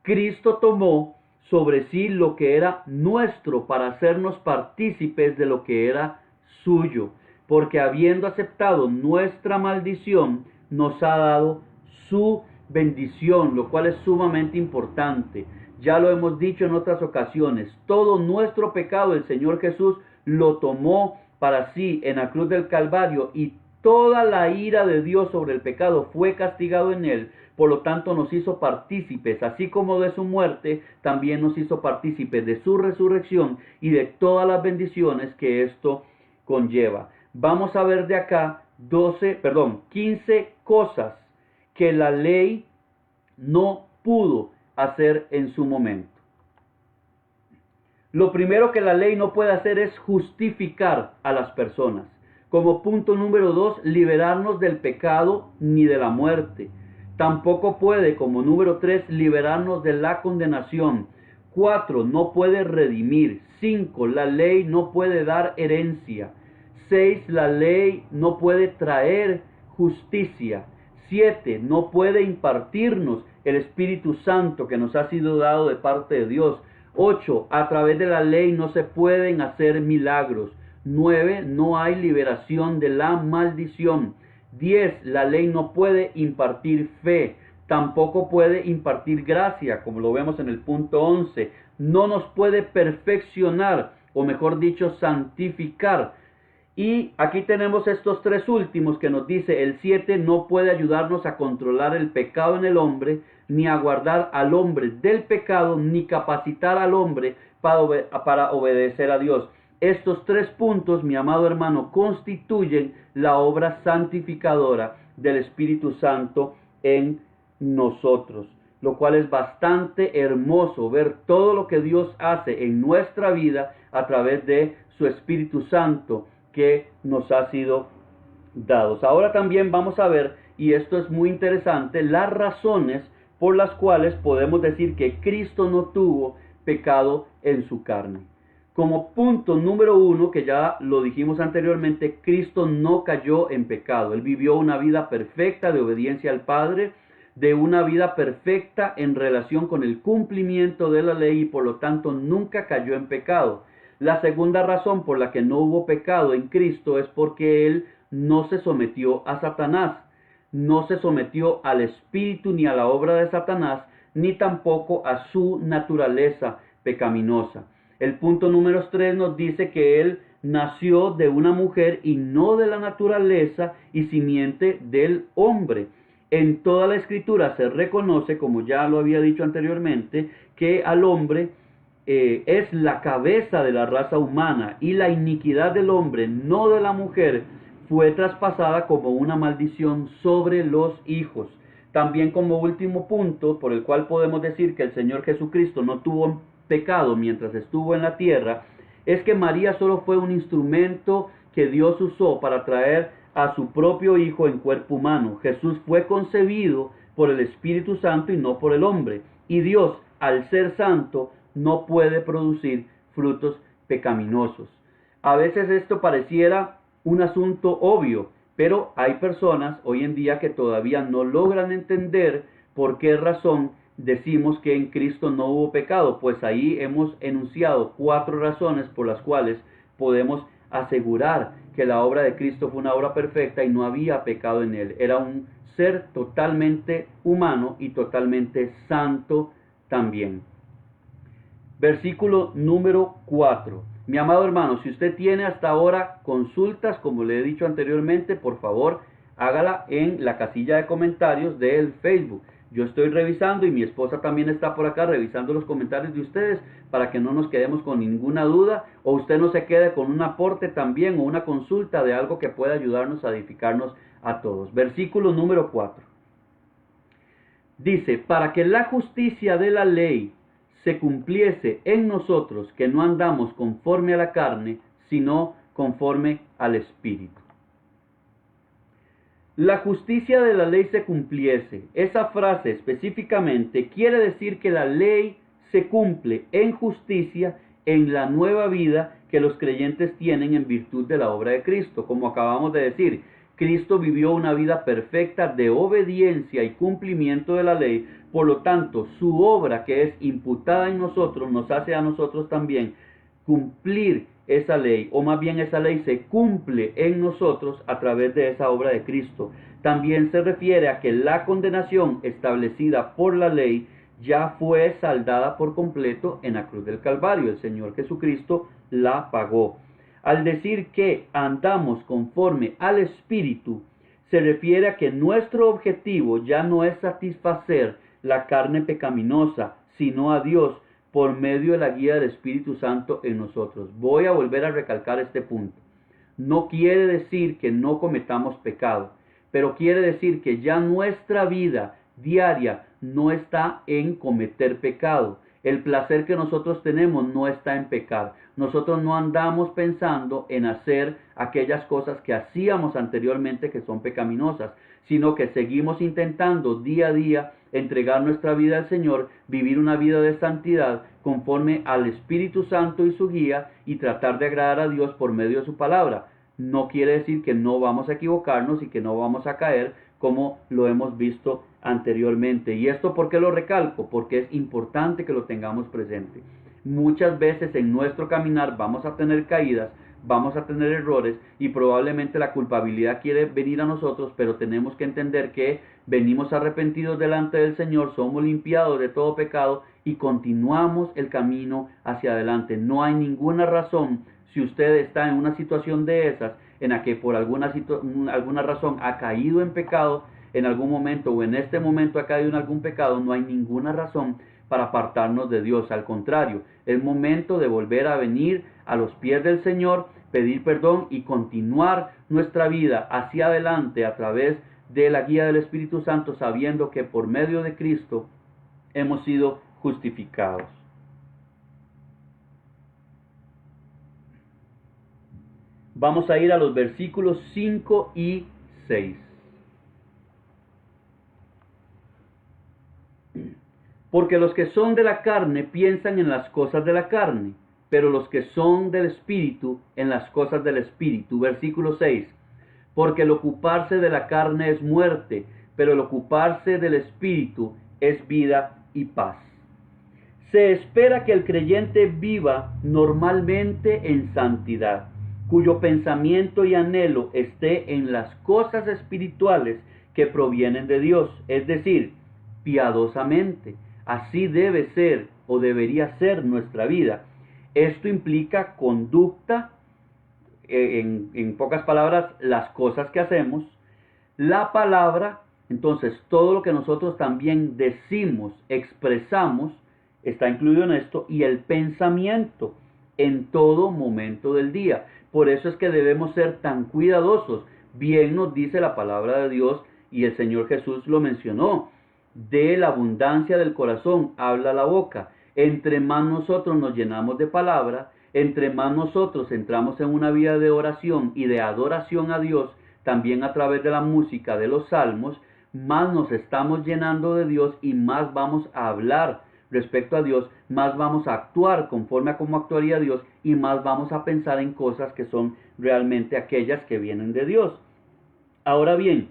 Cristo tomó sobre sí lo que era nuestro para hacernos partícipes de lo que era suyo, porque habiendo aceptado nuestra maldición, nos ha dado su bendición, lo cual es sumamente importante. Ya lo hemos dicho en otras ocasiones, todo nuestro pecado el Señor Jesús lo tomó para sí en la cruz del Calvario, y toda la ira de Dios sobre el pecado fue castigado en él. Por lo tanto nos hizo partícipes, así como de su muerte, también nos hizo partícipes de su resurrección y de todas las bendiciones que esto conlleva. Vamos a ver de acá 15 cosas que la ley no pudo hacer en su momento. Lo primero que la ley no puede hacer es justificar a las personas. Como punto número 2, liberarnos del pecado ni de la muerte. Tampoco puede, como número 3, liberarnos de la condenación. 4, no puede redimir. 5, la ley no puede dar herencia. 6, la ley no puede traer justicia. 7, no puede impartirnos el Espíritu Santo que nos ha sido dado de parte de Dios. 8. A través de la ley no se pueden hacer milagros. 9. No hay liberación de la maldición. 10. La ley no puede impartir fe. Tampoco puede impartir gracia, como lo vemos en el punto 11. No nos puede perfeccionar, o mejor dicho, santificar. Y aquí tenemos estos tres últimos que nos dice el 7, no puede ayudarnos a controlar el pecado en el hombre, ni a guardar al hombre del pecado, ni capacitar al hombre para obedecer a Dios. Estos tres puntos, mi amado hermano, constituyen la obra santificadora del Espíritu Santo en nosotros, lo cual es bastante hermoso ver todo lo que Dios hace en nuestra vida a través de su Espíritu Santo que nos ha sido dados. Ahora también vamos a ver, y esto es muy interesante, las razones por las cuales podemos decir que Cristo no tuvo pecado en su carne. Como punto número 1, que ya lo dijimos anteriormente, Cristo no cayó en pecado. Él vivió una vida perfecta de obediencia al Padre, de una vida perfecta en relación con el cumplimiento de la ley y por lo tanto nunca cayó en pecado. La segunda razón por la que no hubo pecado en Cristo es porque Él no se sometió a Satanás, no se sometió al espíritu ni a la obra de Satanás, ni tampoco a su naturaleza pecaminosa. El punto número 3 nos dice que Él nació de una mujer y no de la naturaleza y simiente del hombre. En toda la Escritura se reconoce, como ya lo había dicho anteriormente, que al hombre es la cabeza de la raza humana y la iniquidad del hombre, no de la mujer, fue traspasada como una maldición sobre los hijos. También como último punto, por el cual podemos decir que el Señor Jesucristo no tuvo pecado mientras estuvo en la tierra, es que María solo fue un instrumento que Dios usó para traer a su propio Hijo en cuerpo humano. Jesús fue concebido por el Espíritu Santo y no por el hombre. Y Dios, al ser santo, no puede producir frutos pecaminosos. A veces esto pareciera un asunto obvio, pero hay personas hoy en día que todavía no logran entender por qué razón decimos que en Cristo no hubo pecado. Pues ahí hemos enunciado 4 razones por las cuales podemos asegurar que la obra de Cristo fue una obra perfecta y no había pecado en él. Era un ser totalmente humano y totalmente santo también. Versículo número 4. Mi amado hermano, si usted tiene hasta ahora consultas, como le he dicho anteriormente, por favor, hágala en la casilla de comentarios del Facebook. Yo estoy revisando y mi esposa también está por acá revisando los comentarios de ustedes para que no nos quedemos con ninguna duda o usted no se quede con un aporte también o una consulta de algo que pueda ayudarnos a edificarnos a todos. Versículo número 4. Dice, para que la justicia de la ley se cumpliese en nosotros, que no andamos conforme a la carne, sino conforme al Espíritu. La justicia de la ley se cumpliese. Esa frase específicamente quiere decir que la ley se cumple en justicia en la nueva vida que los creyentes tienen en virtud de la obra de Cristo. Como acabamos de decir, Cristo vivió una vida perfecta de obediencia y cumplimiento de la ley. Por lo tanto, su obra que es imputada en nosotros nos hace a nosotros también cumplir esa ley, o más bien esa ley se cumple en nosotros a través de esa obra de Cristo. También se refiere a que la condenación establecida por la ley ya fue saldada por completo en la cruz del Calvario. El Señor Jesucristo la pagó. Al decir que andamos conforme al Espíritu, se refiere a que nuestro objetivo ya no es satisfacer la carne pecaminosa, sino a Dios por medio de la guía del Espíritu Santo en nosotros. Voy a volver a recalcar este punto. No quiere decir que no cometamos pecado, pero quiere decir que ya nuestra vida diaria no está en cometer pecado. El placer que nosotros tenemos no está en pecar. Nosotros no andamos pensando en hacer aquellas cosas que hacíamos anteriormente que son pecaminosas, sino que seguimos intentando día a día entregar nuestra vida al Señor, vivir una vida de santidad conforme al Espíritu Santo y su guía y tratar de agradar a Dios por medio de su palabra. No quiere decir que no vamos a equivocarnos y que no vamos a caer como lo hemos visto anteriormente. ¿Y esto por qué lo recalco? Porque es importante que lo tengamos presente. Muchas veces en nuestro caminar vamos a tener caídas, vamos a tener errores y probablemente la culpabilidad quiere venir a nosotros, pero tenemos que entender que venimos arrepentidos delante del Señor, somos limpiados de todo pecado y continuamos el camino hacia adelante. No hay ninguna razón, si usted está en una situación de esas, en la que por alguna razón ha caído en pecado, en algún momento o en este momento ha caído en algún pecado, no hay ninguna razón para apartarnos de Dios. Al contrario, es momento de volver a venir a los pies del Señor, pedir perdón y continuar nuestra vida hacia adelante a través de la guía del Espíritu Santo, sabiendo que por medio de Cristo hemos sido justificados. Vamos a ir a los versículos 5 y 6. Porque los que son de la carne piensan en las cosas de la carne, pero los que son del Espíritu en las cosas del Espíritu. Versículo 6. Porque el ocuparse de la carne es muerte, pero el ocuparse del Espíritu es vida y paz. Se espera que el creyente viva normalmente en santidad, cuyo pensamiento y anhelo esté en las cosas espirituales que provienen de Dios, es decir, piadosamente. Así debe ser o debería ser nuestra vida. Esto implica conducta, en pocas palabras, las cosas que hacemos, la palabra, entonces todo lo que nosotros también decimos, expresamos, está incluido en esto, y el pensamiento en todo momento del día. Por eso es que debemos ser tan cuidadosos. Bien nos dice la palabra de Dios, y el Señor Jesús lo mencionó: de la abundancia del corazón habla la boca. Entre más nosotros nos llenamos de palabra, entre más nosotros entramos en una vida de oración y de adoración a Dios, también a través de la música de los salmos, más nos estamos llenando de Dios y más vamos a hablar respecto a Dios, más vamos a actuar conforme a cómo actuaría Dios y más vamos a pensar en cosas que son realmente aquellas que vienen de Dios. Ahora bien,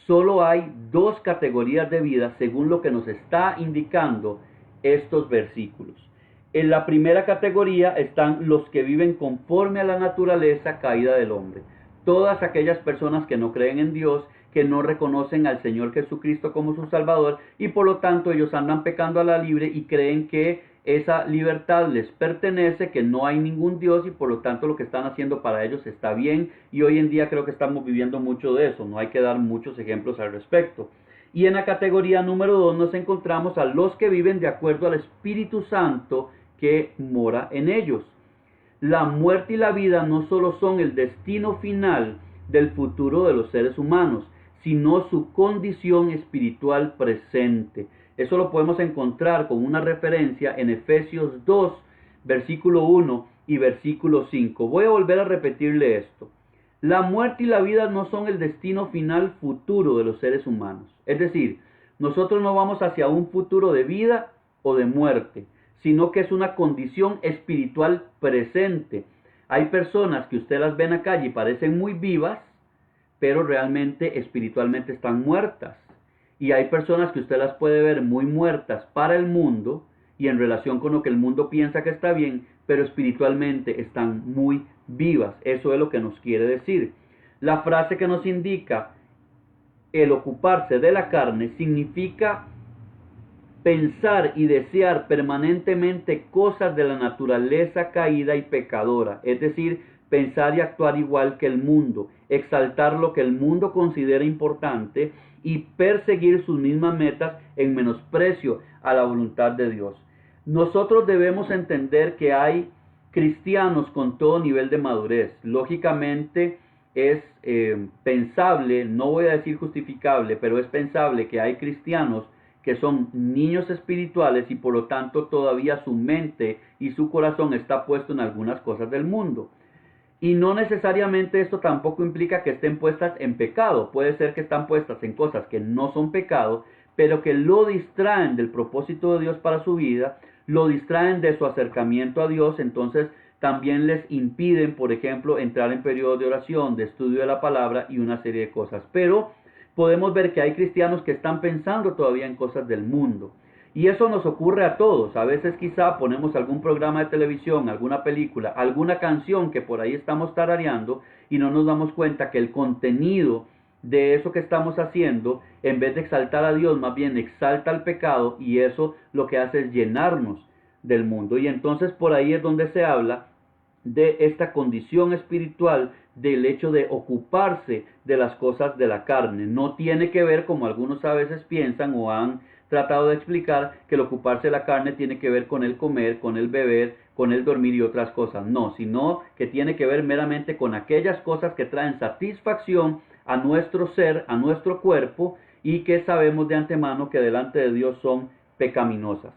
solo hay dos categorías de vida según lo que nos está indicando estos versículos. En la primera categoría están los que viven conforme a la naturaleza caída del hombre. Todas aquellas personas que no creen en Dios, que no reconocen al Señor Jesucristo como su Salvador y por lo tanto ellos andan pecando a la libre y creen que esa libertad les pertenece, que no hay ningún Dios y por lo tanto lo que están haciendo para ellos está bien, y hoy en día creo que estamos viviendo mucho de eso, no hay que dar muchos ejemplos al respecto. Y en la categoría número 2 nos encontramos a los que viven de acuerdo al Espíritu Santo que mora en ellos. La muerte y la vida no solo son el destino final del futuro de los seres humanos, sino su condición espiritual presente. Eso lo podemos encontrar con una referencia en Efesios 2, versículo 1 y versículo 5. Voy a volver a repetirle esto. La muerte y la vida no son el destino final futuro de los seres humanos. Es decir, nosotros no vamos hacia un futuro de vida o de muerte, sino que es una condición espiritual presente. Hay personas que usted las ve en la calle y parecen muy vivas, pero realmente espiritualmente están muertas. Y hay personas que usted las puede ver muy muertas para el mundo y en relación con lo que el mundo piensa que está bien, pero espiritualmente están muy vivas. Eso es lo que nos quiere decir. La frase que nos indica el ocuparse de la carne significa pensar y desear permanentemente cosas de la naturaleza caída y pecadora, es decir, pensar y actuar igual que el mundo, exaltar lo que el mundo considera importante y perseguir sus mismas metas en menosprecio a la voluntad de Dios. Nosotros debemos entender que hay cristianos con todo nivel de madurez. Lógicamente es pensable, no voy a decir justificable, pero es pensable que hay cristianos que son niños espirituales y por lo tanto todavía su mente y su corazón está puesto en algunas cosas del mundo. Y no necesariamente esto tampoco implica que estén puestas en pecado. Puede ser que están puestas en cosas que no son pecado, pero que lo distraen del propósito de Dios para su vida, lo distraen de su acercamiento a Dios, entonces también les impiden, por ejemplo, entrar en periodo de oración, de estudio de la palabra y una serie de cosas. Pero podemos ver que hay cristianos que están pensando todavía en cosas del mundo. Y eso nos ocurre a todos. A veces quizá ponemos algún programa de televisión, alguna película, alguna canción que por ahí estamos tarareando y no nos damos cuenta que el contenido de eso que estamos haciendo, en vez de exaltar a Dios, más bien exalta al pecado, y eso lo que hace es llenarnos del mundo. Y entonces por ahí es donde se habla de esta condición espiritual, del hecho de ocuparse de las cosas de la carne. No tiene que ver, como algunos a veces piensan o han tratado de explicar, que el ocuparse de la carne tiene que ver con el comer, con el beber, con el dormir y otras cosas. No, sino que tiene que ver meramente con aquellas cosas que traen satisfacción a nuestro ser, a nuestro cuerpo, y que sabemos de antemano que delante de Dios son pecaminosas.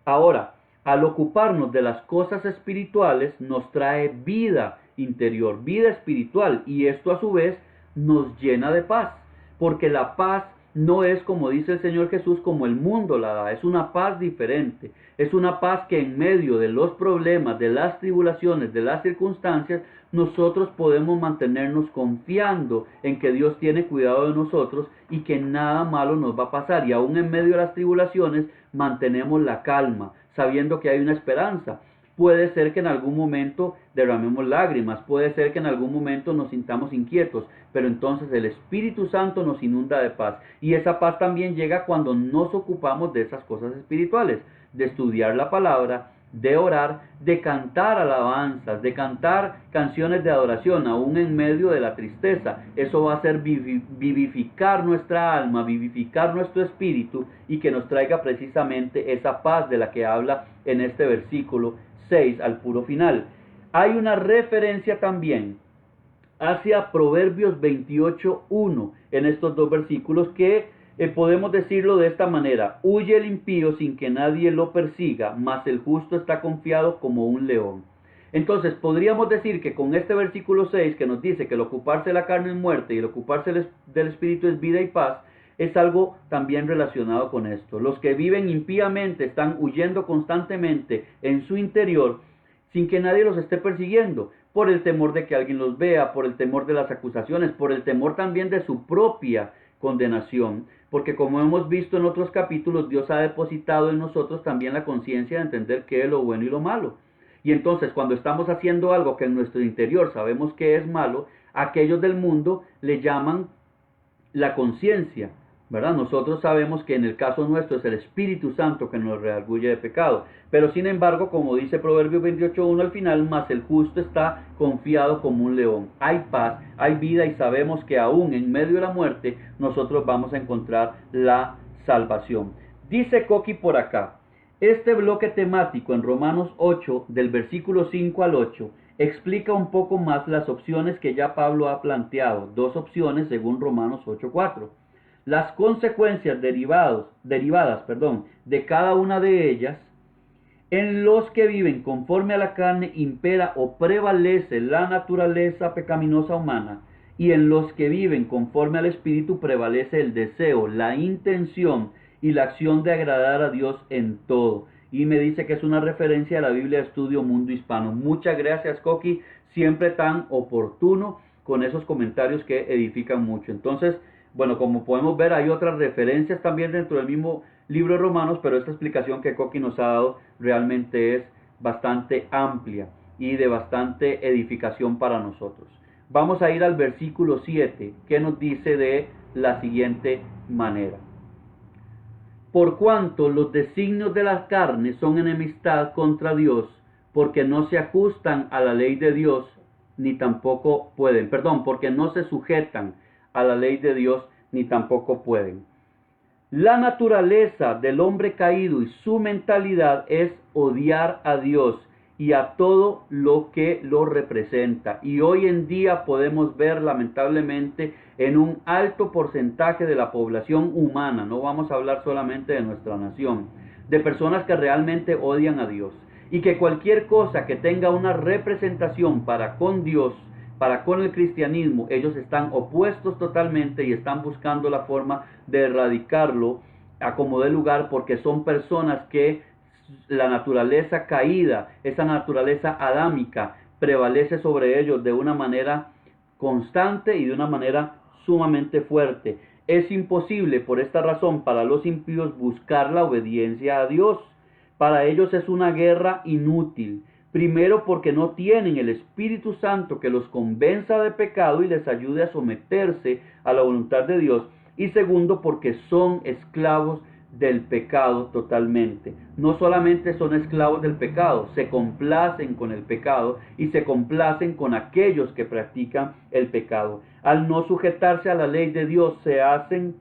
Ahora, al ocuparnos de las cosas espirituales, nos trae vida interior, vida espiritual, y esto a su vez nos llena de paz, porque la paz no es, como dice el Señor Jesús, como el mundo la da. Es una paz diferente, es una paz que en medio de los problemas, de las tribulaciones, de las circunstancias, nosotros podemos mantenernos confiando en que Dios tiene cuidado de nosotros y que nada malo nos va a pasar, y aún en medio de las tribulaciones mantenemos la calma, sabiendo que hay una esperanza. Puede ser que en algún momento derramemos lágrimas, puede ser que en algún momento nos sintamos inquietos, pero entonces el Espíritu Santo nos inunda de paz. Y esa paz también llega cuando nos ocupamos de esas cosas espirituales, de estudiar la palabra, de orar, de cantar alabanzas, de cantar canciones de adoración, aún en medio de la tristeza. Eso va a hacer vivificar nuestra alma, vivificar nuestro espíritu, y que nos traiga precisamente esa paz de la que habla en este versículo 6 al puro final. Hay una referencia también hacia Proverbios 28:1 en estos dos versículos, que podemos decirlo de esta manera: huye el impío sin que nadie lo persiga, mas el justo está confiado como un león. Entonces podríamos decir que con este versículo 6, que nos dice que el ocuparse de la carne es muerte y el ocuparse del espíritu es vida y paz, es algo también relacionado con esto. Los que viven impíamente están huyendo constantemente en su interior sin que nadie los esté persiguiendo, por el temor de que alguien los vea, por el temor de las acusaciones, por el temor también de su propia condenación, porque como hemos visto en otros capítulos, Dios ha depositado en nosotros también la conciencia de entender qué es lo bueno y lo malo. Y entonces cuando estamos haciendo algo que en nuestro interior sabemos que es malo, aquellos del mundo le llaman la conciencia, ¿verdad? Nosotros sabemos que en el caso nuestro es el Espíritu Santo que nos redarguye de pecado, pero sin embargo, como dice Proverbios 28:1 al final, mas el justo está confiado como un león. Hay paz, hay vida, y sabemos que aún en medio de la muerte nosotros vamos a encontrar la salvación. Dice Coqui por acá: este bloque temático en Romanos 8, del versículo 5 al 8, explica un poco más las opciones que ya Pablo ha planteado, dos opciones según Romanos 8:4. Las consecuencias derivadas, de cada una de ellas. En los que viven conforme a la carne impera o prevalece la naturaleza pecaminosa humana, y en los que viven conforme al Espíritu prevalece el deseo, la intención y la acción de agradar a Dios en todo. Y me dice que es una referencia a la Biblia de Estudio Mundo Hispano. Muchas gracias, Coqui, siempre tan oportuno con esos comentarios que edifican mucho. Entonces, bueno, como podemos ver, hay otras referencias también dentro del mismo libro de Romanos, pero esta explicación que Coqui nos ha dado realmente es bastante amplia y de bastante edificación para nosotros. Vamos a ir al versículo 7, que nos dice de la siguiente manera: por cuanto los designios de la carne son enemistad contra Dios, porque no se ajustan a la ley de Dios, ni tampoco pueden, porque no se sujetan a la ley de Dios, ni tampoco pueden. La naturaleza del hombre caído y su mentalidad es odiar a Dios y a todo lo que lo representa. Y hoy en día podemos ver lamentablemente en un alto porcentaje de la población humana, no vamos a hablar solamente de nuestra nación, de personas que realmente odian a Dios, y que cualquier cosa que tenga una representación para con Dios, para con el cristianismo, ellos están opuestos totalmente y están buscando la forma de erradicarlo a como dé lugar, porque son personas que la naturaleza caída, esa naturaleza adámica, prevalece sobre ellos de una manera constante y de una manera sumamente fuerte. Es imposible por esta razón para los impíos buscar la obediencia a Dios. Para ellos es una guerra inútil. Primero porque no tienen el Espíritu Santo que los convenza de pecado y les ayude a someterse a la voluntad de Dios. Y segundo porque son esclavos del pecado totalmente. No solamente son esclavos del pecado, se complacen con el pecado y se complacen con aquellos que practican el pecado. Al no sujetarse a la ley de Dios, se hacen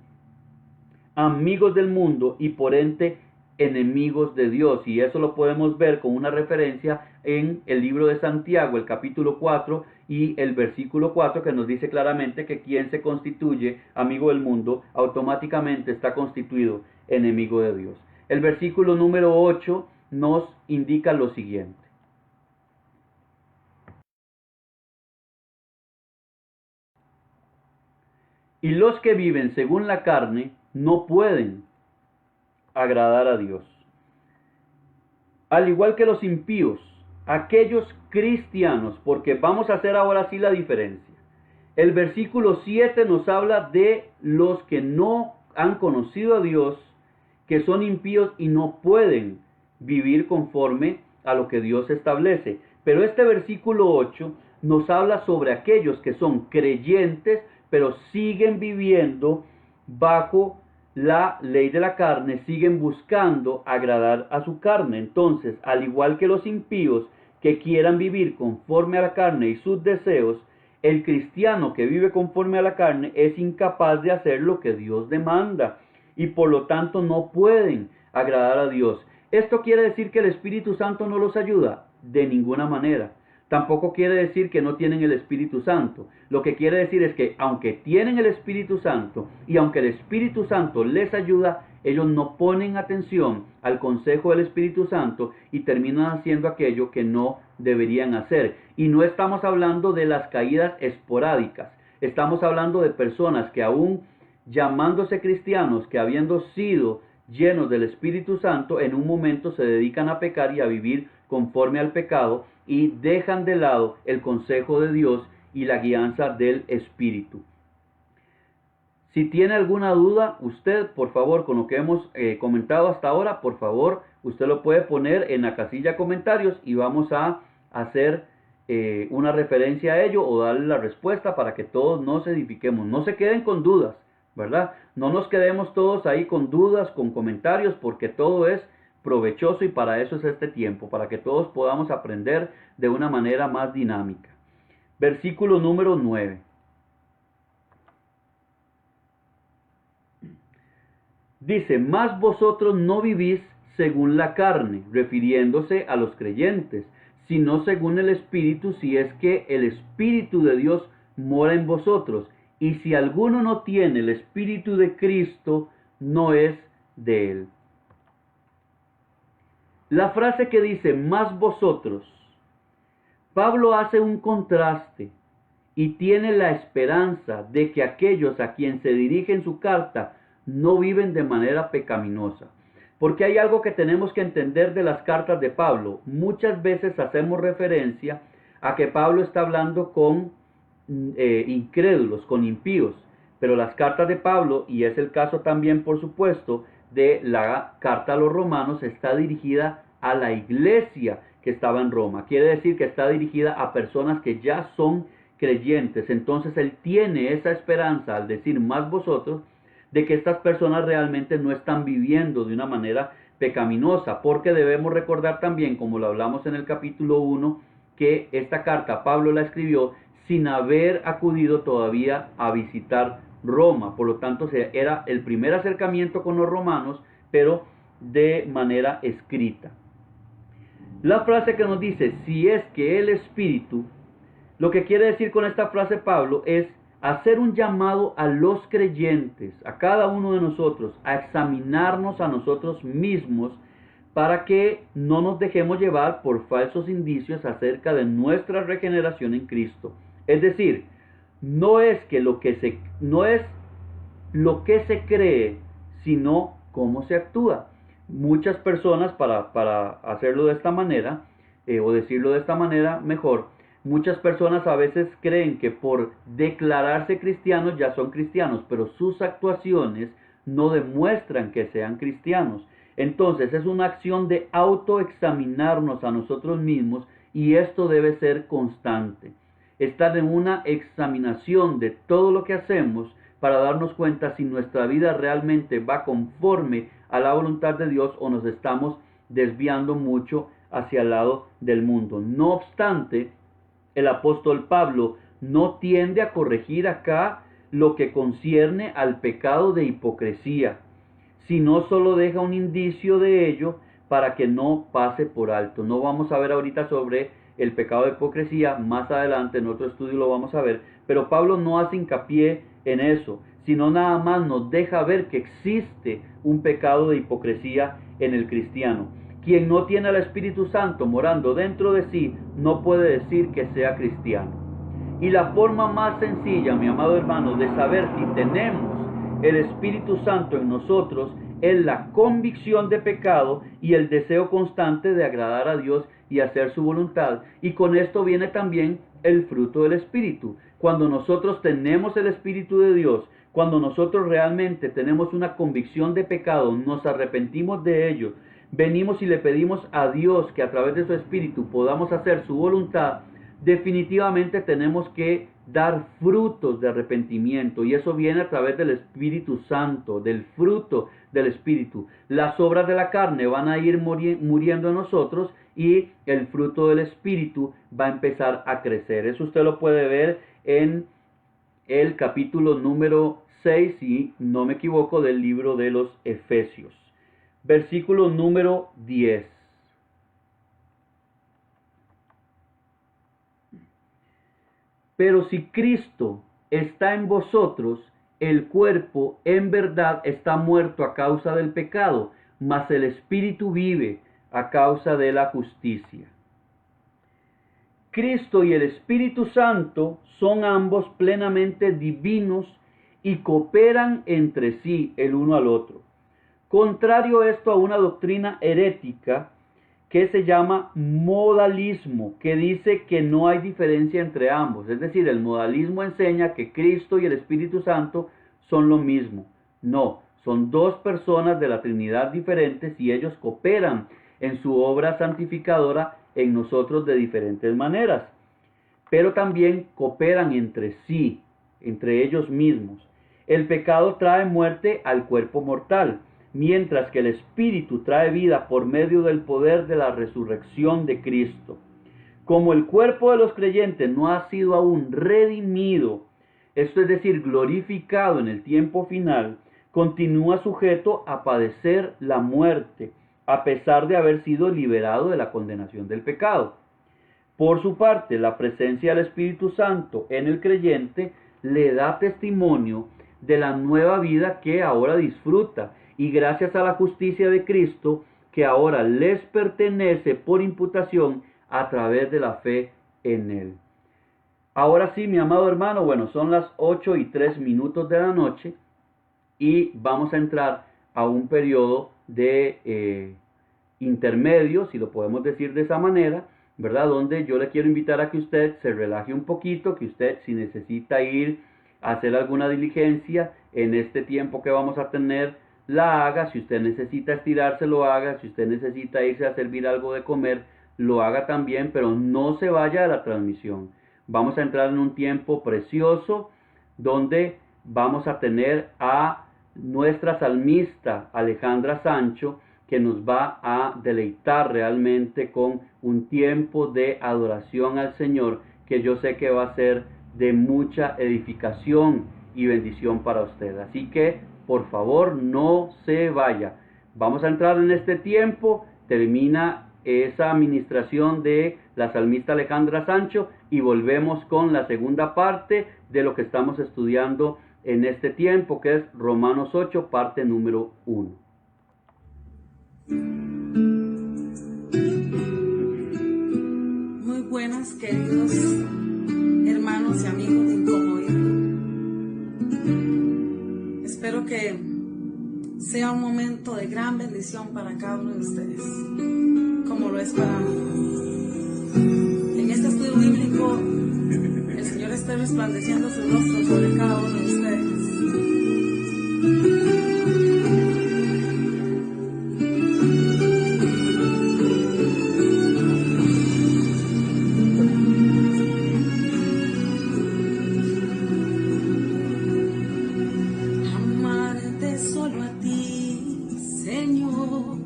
amigos del mundo y por ende enemigos de Dios. Y eso lo podemos ver con una referencia en el libro de Santiago, el capítulo 4 y el versículo 4, que nos dice claramente que quien se constituye amigo del mundo automáticamente está constituido enemigo de Dios. El versículo número 8 nos indica lo siguiente. Y los que viven según la carne no pueden agradar a Dios. Al igual que los impíos, aquellos cristianos, porque vamos a hacer ahora sí la diferencia. El versículo 7 nos habla de los que no han conocido a Dios, que son impíos y no pueden vivir conforme a lo que Dios establece. Pero este versículo 8 nos habla sobre aquellos que son creyentes, pero siguen viviendo bajo la ley de la carne, siguen buscando agradar a su carne. Entonces, al igual que los impíos que quieran vivir conforme a la carne y sus deseos, el cristiano que vive conforme a la carne es incapaz de hacer lo que Dios demanda y por lo tanto no pueden agradar a Dios. ¿Esto quiere decir que el Espíritu Santo no los ayuda? De ninguna manera. Tampoco quiere decir que no tienen el Espíritu Santo. Lo que quiere decir es que aunque tienen el Espíritu Santo y aunque el Espíritu Santo les ayuda, ellos no ponen atención al consejo del Espíritu Santo y terminan haciendo aquello que no deberían hacer. Y no estamos hablando de las caídas esporádicas. Estamos hablando de personas que aún llamándose cristianos, que habiendo sido llenos del Espíritu Santo, en un momento se dedican a pecar y a vivir conforme al pecado y dejan de lado el consejo de Dios y la guianza del Espíritu. Si tiene alguna duda, usted, por favor, con lo que hemos comentado hasta ahora, por favor, usted lo puede poner en la casilla de comentarios y vamos a hacer una referencia a ello o darle la respuesta para que todos nos edifiquemos. No se queden con dudas, ¿verdad? No nos quedemos todos ahí con dudas, con comentarios, porque todo es provechoso y para eso es este tiempo, para que todos podamos aprender de una manera más dinámica. Versículo número 9. Dice, mas vosotros no vivís según la carne, refiriéndose a los creyentes, sino según el Espíritu, si es que el Espíritu de Dios mora en vosotros. Y si alguno no tiene el Espíritu de Cristo, no es de él. La frase que dice, más vosotros, Pablo hace un contraste y tiene la esperanza de que aquellos a quien se dirige en su carta no viven de manera pecaminosa. Porque hay algo que tenemos que entender de las cartas de Pablo. Muchas veces hacemos referencia a que Pablo está hablando con incrédulos, con impíos. Pero las cartas de Pablo, y es el caso también, por supuesto, de la carta a los romanos, está dirigida a la iglesia que estaba en Roma. Quiere decir que está dirigida a personas que ya son creyentes. Entonces él tiene esa esperanza al decir más vosotros, de que estas personas realmente no están viviendo de una manera pecaminosa, porque debemos recordar también, como lo hablamos en el capítulo 1, que esta carta Pablo la escribió sin haber acudido todavía a visitar Roma. Por lo tanto, era el primer acercamiento con los romanos, pero de manera escrita. La frase que nos dice, si es que el Espíritu, lo que quiere decir con esta frase Pablo es hacer un llamado a los creyentes, a cada uno de nosotros, a examinarnos a nosotros mismos para que no nos dejemos llevar por falsos indicios acerca de nuestra regeneración en Cristo. Es decir, no es lo que se cree, sino cómo se actúa. Muchas personas, para hacerlo de esta manera, o decirlo de esta manera mejor, Muchas personas a veces creen que por declararse cristianos ya son cristianos, pero sus actuaciones no demuestran que sean cristianos. Entonces es una acción de autoexaminarnos a nosotros mismos y esto debe ser constante. Estar en una examinación de todo lo que hacemos para darnos cuenta si nuestra vida realmente va conforme a la voluntad de Dios o nos estamos desviando mucho hacia el lado del mundo. No obstante, el apóstol Pablo no tiende a corregir acá lo que concierne al pecado de hipocresía, sino solo deja un indicio de ello para que no pase por alto. No vamos a ver ahorita sobre el pecado de hipocresía, más adelante en otro estudio lo vamos a ver, pero Pablo no hace hincapié en eso, sino nada más nos deja ver que existe un pecado de hipocresía en el cristiano. Quien no tiene al Espíritu Santo morando dentro de sí no puede decir que sea cristiano. Y la forma más sencilla, mi amado hermano, de saber si tenemos el Espíritu Santo en nosotros es la convicción de pecado y el deseo constante de agradar a Dios y hacer su voluntad. Y con esto viene también el fruto del Espíritu. Cuando nosotros tenemos el Espíritu de Dios, cuando nosotros realmente tenemos una convicción de pecado, nos arrepentimos de ello, venimos y le pedimos a Dios que a través de su Espíritu podamos hacer su voluntad, definitivamente tenemos que dar frutos de arrepentimiento y eso viene a través del Espíritu Santo, del fruto del Espíritu. Las obras de la carne van a ir muriendo en nosotros y el fruto del Espíritu va a empezar a crecer. Eso usted lo puede ver en el capítulo número 6, si no me equivoco, del libro de los Efesios. Versículo número 10. Pero si Cristo está en vosotros, el cuerpo en verdad está muerto a causa del pecado, mas el espíritu vive a causa de la justicia. Cristo y el Espíritu Santo son ambos plenamente divinos y cooperan entre sí el uno al otro. Contrario esto a una doctrina herética que se llama modalismo, que dice que no hay diferencia entre ambos. Es decir, el modalismo enseña que Cristo y el Espíritu Santo son lo mismo. No, son dos personas de la Trinidad diferentes y ellos cooperan en su obra santificadora en nosotros de diferentes maneras. Pero también cooperan entre sí, entre ellos mismos. El pecado trae muerte al cuerpo mortal, mientras que el Espíritu trae vida por medio del poder de la resurrección de Cristo. Como el cuerpo de los creyentes no ha sido aún redimido, esto es decir, glorificado en el tiempo final, continúa sujeto a padecer la muerte, a pesar de haber sido liberado de la condenación del pecado. Por su parte, la presencia del Espíritu Santo en el creyente le da testimonio de la nueva vida que ahora disfruta, y gracias a la justicia de Cristo que ahora les pertenece por imputación a través de la fe en Él. Ahora sí, mi amado hermano, bueno, son las 8:03 de la noche y vamos a entrar a un periodo de intermedio, si lo podemos decir de esa manera, ¿verdad? Donde yo le quiero invitar a que usted se relaje un poquito, que usted, si necesita ir a hacer alguna diligencia en este tiempo que vamos a tener, la haga. Si usted necesita estirarse, lo haga. Si usted necesita irse a servir algo de comer, lo haga también, pero no se vaya de la transmisión. Vamos a entrar en un tiempo precioso donde vamos a tener a nuestra salmista Alejandra Sancho, que nos va a deleitar realmente con un tiempo de adoración al Señor, que yo sé que va a ser de mucha edificación y bendición para usted. Así que por favor, no se vaya. Vamos a entrar en este tiempo, termina esa administración de la salmista Alejandra Sancho y volvemos con la segunda parte de lo que estamos estudiando en este tiempo, que es Romanos 8, parte número 1. Muy buenas, queridos hermanos y amigos de Incomodito. Espero que sea un momento de gran bendición para cada uno de ustedes, como lo es para mí. En este estudio bíblico resplandeciendo su rostro sobre cada uno de ustedes. Amarte solo a ti, Señor.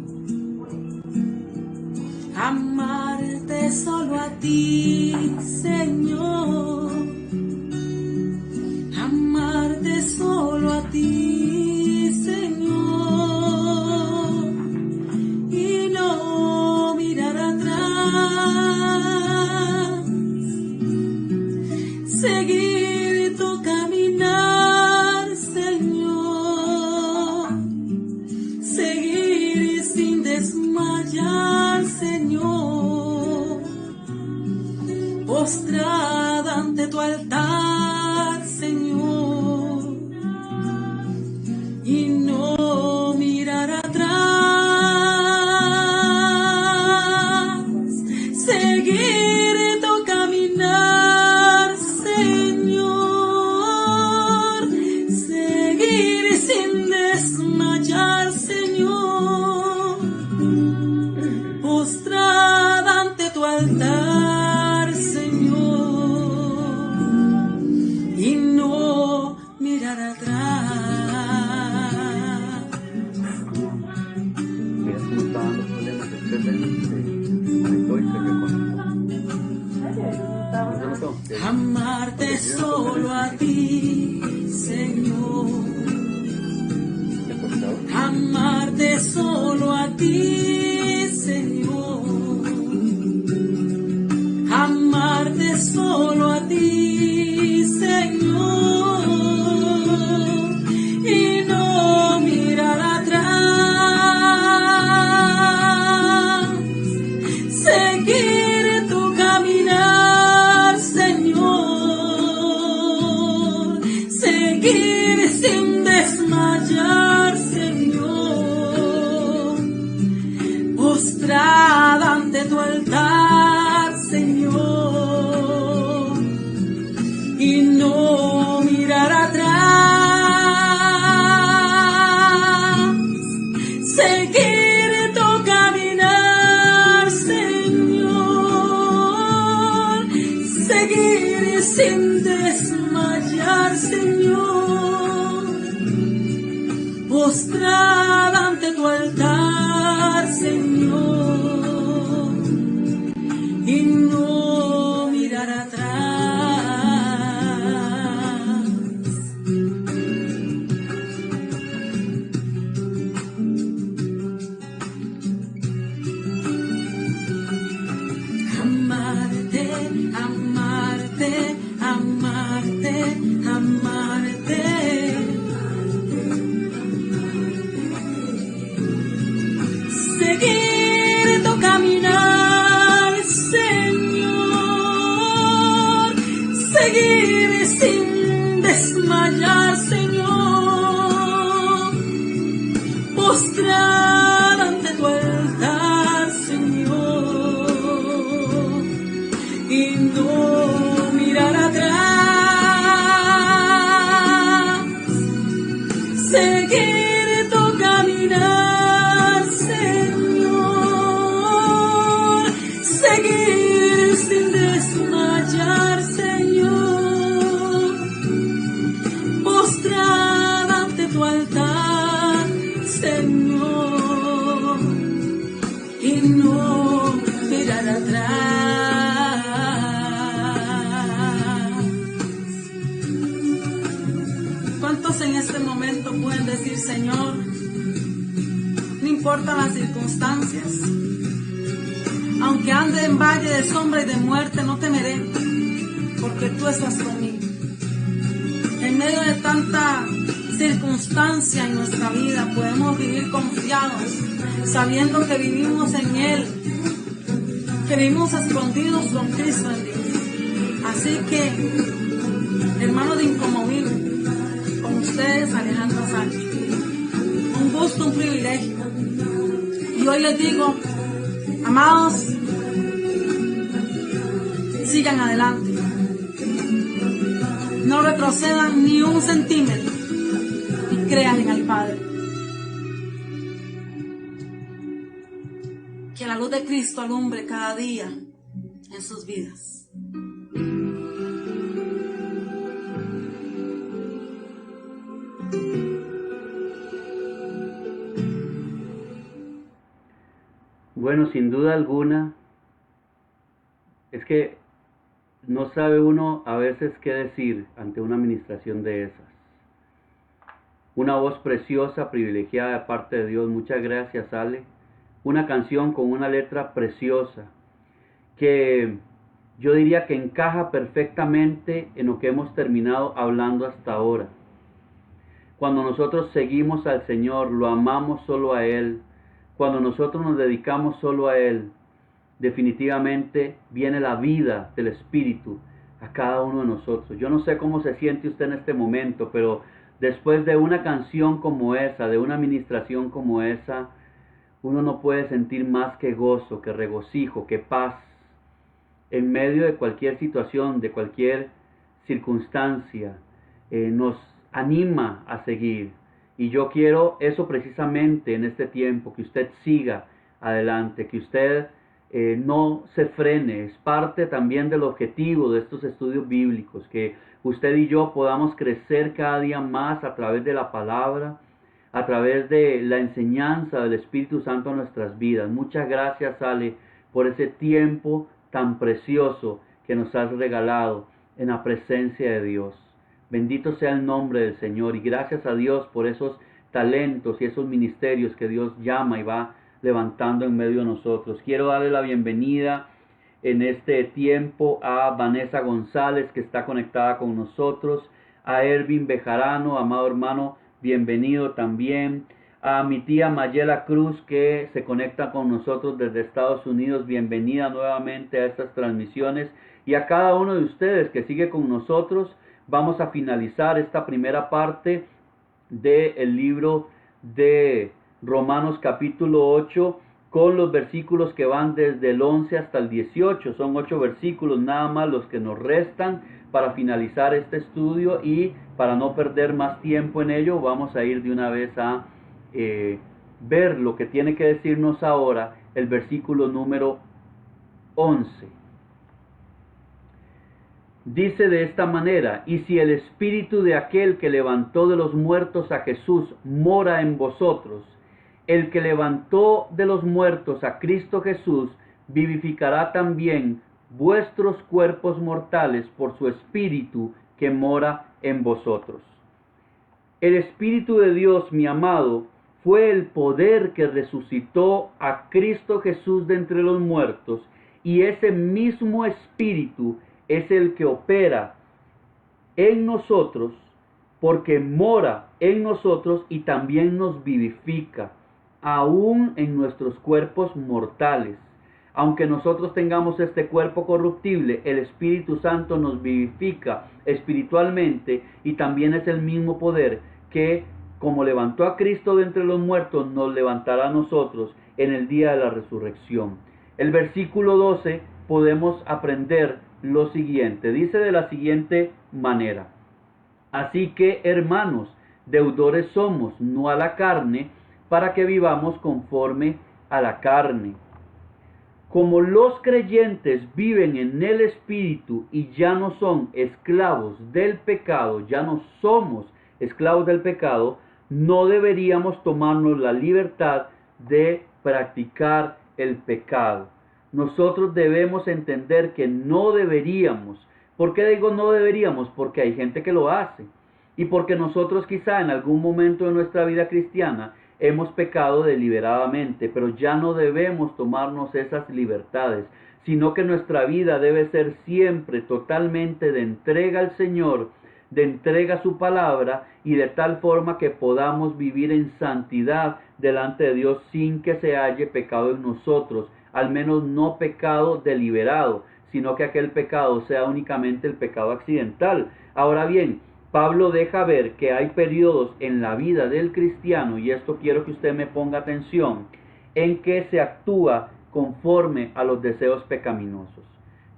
Amarte solo a ti, Señor. Amarte solo a ti, Señor. Y no mirar atrás. Seguir tu caminar, Señor. Seguir sin desmayar, Señor. Postrada ante tu altar, Señor, y no mirar atrás. Seguir tu caminar, Señor. Seguir sin desmayar, Señor. Postrada ante tu altar, Señor, y no mirar atrás. Mira cómo está dando problemas el teléfono, se conectó y se reconectó. Amarte solo a ti, Señor. Amarte solo a ti, Señor. Amarte solo a ti, Señor, y no mirar atrás. Seguir tu caminar, Señor. Seguir sin desmayar, Señor. Postrada ante tu altar, Señor, y no mirar atrás. Seguir tu caminar, Señor. Seguir sin desmayar, Señor. Postrada ante tu altar, Señor, y no mirar atrás. Amarte, amarte, amarte, amarte. Seguir tu caminar, Señor. Seguir sin desmayar, Señor. Postrar ante tu altar, Señor, y no mirar atrás. Seguir tu caminar, Señor. Seguir sin desmayar, Señor. Postrada ante tu altar, Señor, y no mirar atrás. ¿Cuántos en este momento pueden decir, Señor, no importan las circunstancias, aunque ande en valle de sombra y de muerte, no temeré, porque tú estás conmigo? En medio de tanta circunstancia en nuestra vida, podemos vivir confiados, sabiendo que vivimos en Él, que vivimos escondidos con Cristo en Dios. Así que, hermanos de Inconmovible, con ustedes, Alejandra Sánchez, un gusto, un privilegio. Y hoy les digo, amados, sigan adelante. no retrocedan ni un centímetro y crean en el Padre. Que la luz de Cristo alumbre cada día en sus vidas. Bueno, sin duda alguna, es que no sabe uno a veces qué decir ante una administración de esas. Una voz preciosa, privilegiada de parte de Dios. Muchas gracias, Ale. Una canción con una letra preciosa que yo diría que encaja perfectamente en lo que hemos terminado hablando hasta ahora. Cuando nosotros seguimos al Señor, lo amamos solo a Él, cuando nosotros nos dedicamos solo a Él, definitivamente viene la vida del Espíritu a cada uno de nosotros. Yo no sé cómo se siente usted en este momento, pero después de una canción como esa, de una administración como esa, uno no puede sentir más que gozo, que regocijo, que paz, en medio de cualquier situación, de cualquier circunstancia. Nos anima a seguir. Y yo quiero eso precisamente en este tiempo, que usted siga adelante, que usted no se frene. Es parte también del objetivo de estos estudios bíblicos, que usted y yo podamos crecer cada día más a través de la palabra, a través de la enseñanza del Espíritu Santo en nuestras vidas. Muchas gracias, Ale, por ese tiempo tan precioso que nos has regalado en la presencia de Dios. Bendito sea el nombre del Señor, y gracias a Dios por esos talentos y esos ministerios que Dios llama y va levantando en medio de nosotros. Quiero darle la bienvenida en este tiempo a Vanessa González, que está conectada con nosotros, a Ervin Bejarano, amado hermano, bienvenido también, a mi tía Mayela Cruz, que se conecta con nosotros desde Estados Unidos, bienvenida nuevamente a estas transmisiones, y a cada uno de ustedes que sigue con nosotros. Vamos a finalizar esta primera parte del libro de Romanos capítulo 8 con los versículos que van desde el 11 hasta el 18. Son 8 versículos nada más los que nos restan para finalizar este estudio, y para no perder más tiempo en ello, vamos a ir de una vez a ver lo que tiene que decirnos ahora el versículo número 11. Dice de esta manera: y si el espíritu de aquel que levantó de los muertos a Jesús mora en vosotros, el que levantó de los muertos a Cristo Jesús vivificará también vuestros cuerpos mortales por su espíritu que mora en vosotros. El Espíritu de Dios, mi amado, fue el poder que resucitó a Cristo Jesús de entre los muertos, y ese mismo Espíritu es el que opera en nosotros, porque mora en nosotros y también nos vivifica, aún en nuestros cuerpos mortales. Aunque nosotros tengamos este cuerpo corruptible, el Espíritu Santo nos vivifica espiritualmente, y también es el mismo poder que, como levantó a Cristo de entre los muertos, nos levantará a nosotros en el día de la resurrección. El versículo 12 podemos aprender lo siguiente. Dice de la siguiente manera: así que, hermanos, deudores somos, no a la carne, para que vivamos conforme a la carne. Como los creyentes viven en el Espíritu y ya no son esclavos del pecado, ya no somos esclavos del pecado, no deberíamos tomarnos la libertad de practicar el pecado. Nosotros debemos entender que no deberíamos. ¿Por qué digo no deberíamos? Porque hay gente que lo hace, y porque nosotros quizá en algún momento de nuestra vida cristiana hemos pecado deliberadamente, pero ya no debemos tomarnos esas libertades, sino que nuestra vida debe ser siempre totalmente de entrega al Señor, de entrega a su palabra, y de tal forma que podamos vivir en santidad delante de Dios sin que se halle pecado en nosotros, al menos no pecado deliberado, sino que aquel pecado sea únicamente el pecado accidental. Ahora bien, Pablo deja ver que hay periodos en la vida del cristiano, y esto quiero que usted me ponga atención, en que se actúa conforme a los deseos pecaminosos.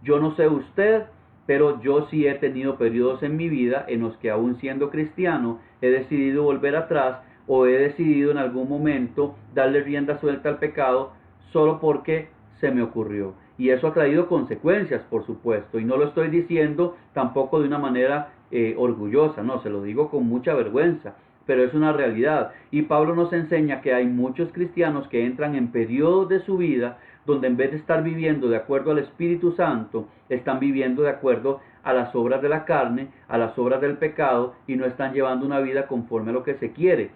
Yo no sé usted, pero yo sí he tenido periodos en mi vida en los que, aún siendo cristiano, he decidido volver atrás o he decidido en algún momento darle rienda suelta al pecado solo porque se me ocurrió. Y eso ha traído consecuencias, por supuesto, y no lo estoy diciendo tampoco de una manera orgullosa, no, se lo digo con mucha vergüenza, pero es una realidad. Y Pablo nos enseña que hay muchos cristianos que entran en periodos de su vida donde en vez de estar viviendo de acuerdo al Espíritu Santo, están viviendo de acuerdo a las obras de la carne, a las obras del pecado, y no están llevando una vida conforme a lo que se quiere.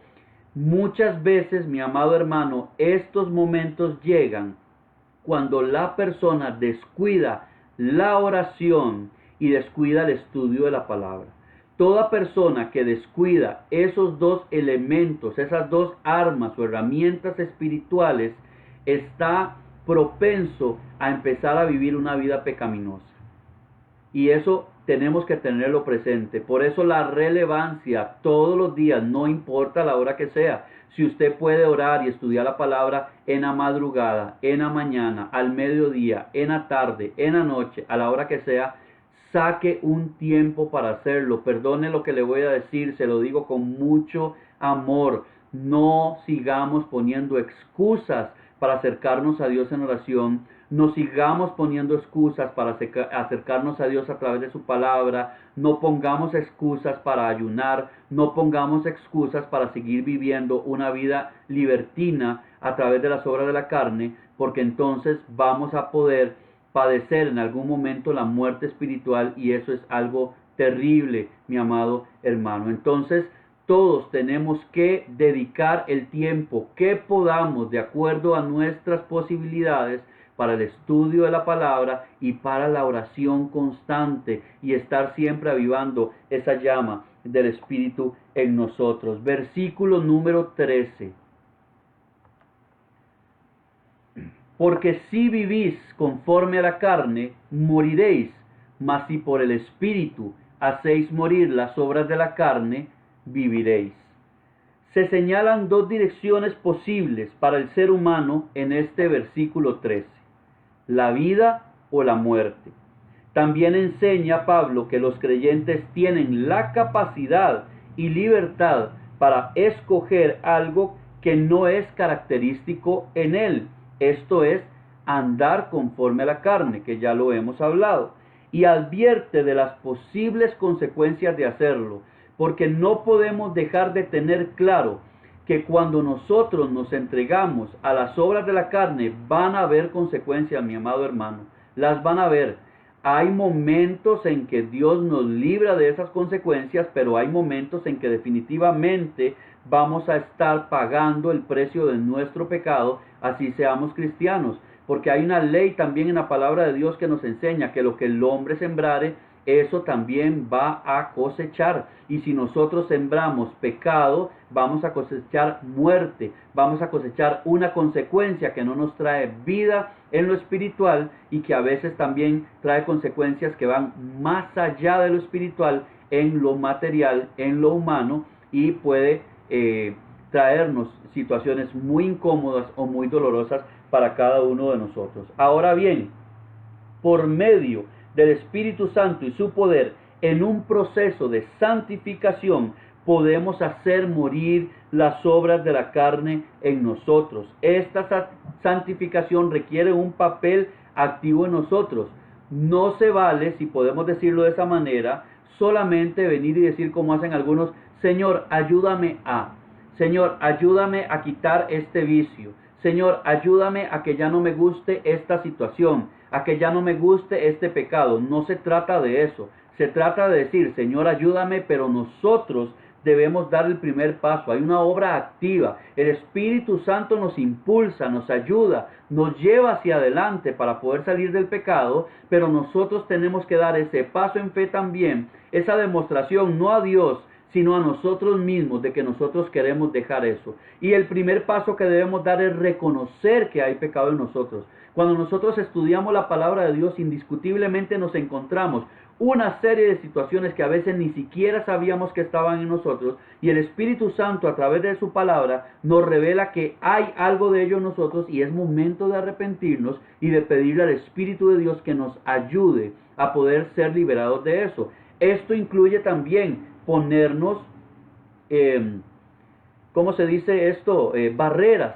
Muchas veces, mi amado hermano, estos momentos llegan cuando la persona descuida la oración y descuida el estudio de la palabra. Toda persona que descuida esos dos elementos, esas dos armas o herramientas espirituales, está propenso a empezar a vivir una vida pecaminosa. Y eso tenemos que tenerlo presente. Por eso la relevancia todos los días, no importa la hora que sea. Si usted puede orar y estudiar la palabra en la madrugada, en la mañana, al mediodía, en la tarde, en la noche, a la hora que sea, saque un tiempo para hacerlo. Perdone lo que le voy a decir, se lo digo con mucho amor. No sigamos poniendo excusas para acercarnos a Dios en oración. No sigamos poniendo excusas para acercarnos a Dios a través de su palabra. No pongamos excusas para ayunar. No pongamos excusas para seguir viviendo una vida libertina a través de las obras de la carne, porque entonces vamos a poder padecer en algún momento la muerte espiritual, y eso es algo terrible, mi amado hermano. Entonces, todos tenemos que dedicar el tiempo que podamos de acuerdo a nuestras posibilidades para el estudio de la palabra y para la oración constante, y estar siempre avivando esa llama del Espíritu en nosotros. Versículo número 13. Porque si vivís conforme a la carne, moriréis, mas si por el Espíritu hacéis morir las obras de la carne, viviréis. Se señalan dos direcciones posibles para el ser humano en este versículo 13: la vida o la muerte. También enseña Pablo que los creyentes tienen la capacidad y libertad para escoger algo que no es característico en él. Esto es andar conforme a la carne, que ya lo hemos hablado, y advierte de las posibles consecuencias de hacerlo, porque no podemos dejar de tener claro que cuando nosotros nos entregamos a las obras de la carne, van a haber consecuencias, mi amado hermano, las van a haber. Hay momentos en que Dios nos libra de esas consecuencias, pero hay momentos en que definitivamente vamos a estar pagando el precio de nuestro pecado, así seamos cristianos, porque hay una ley también en la palabra de Dios que nos enseña que lo que el hombre sembrare, eso también va a cosechar. Y si nosotros sembramos pecado, vamos a cosechar muerte, vamos a cosechar una consecuencia que no nos trae vida en lo espiritual, y que a veces también trae consecuencias que van más allá de lo espiritual, en lo material, en lo humano, y puede traernos situaciones muy incómodas o muy dolorosas para cada uno de nosotros. Ahora bien, por medio del Espíritu Santo y su poder, en un proceso de santificación, podemos hacer morir las obras de la carne en nosotros. Esta santificación requiere un papel activo en nosotros. No se vale, si podemos decirlo de esa manera, solamente venir y decir como hacen algunos: Señor, ayúdame Señor, ayúdame a quitar este vicio. Señor, ayúdame a que ya no me guste esta situación, a que ya no me guste este pecado. No se trata de eso. Se trata de decir: Señor, ayúdame, pero nosotros debemos dar el primer paso. Hay una obra activa. El Espíritu Santo nos impulsa, nos ayuda, nos lleva hacia adelante para poder salir del pecado, pero nosotros tenemos que dar ese paso en fe también, esa demostración no a Dios, sino a nosotros mismos, de que nosotros queremos dejar eso. Y el primer paso que debemos dar es reconocer que hay pecado en nosotros. Cuando nosotros estudiamos la palabra de Dios, indiscutiblemente nos encontramos una serie de situaciones que a veces ni siquiera sabíamos que estaban en nosotros, y el Espíritu Santo a través de su palabra nos revela que hay algo de ello en nosotros y es momento de arrepentirnos y de pedirle al Espíritu de Dios que nos ayude a poder ser liberados de eso. Esto incluye también ponernos, ¿cómo se dice esto? Barreras,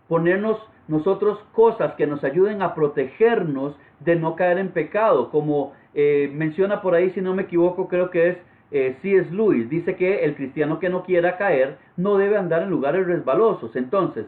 ponernos nosotros cosas que nos ayuden a protegernos de no caer en pecado, como menciona por ahí, si no me equivoco, creo que es C.S. Lewis, dice que el cristiano que no quiera caer no debe andar en lugares resbalosos. Entonces,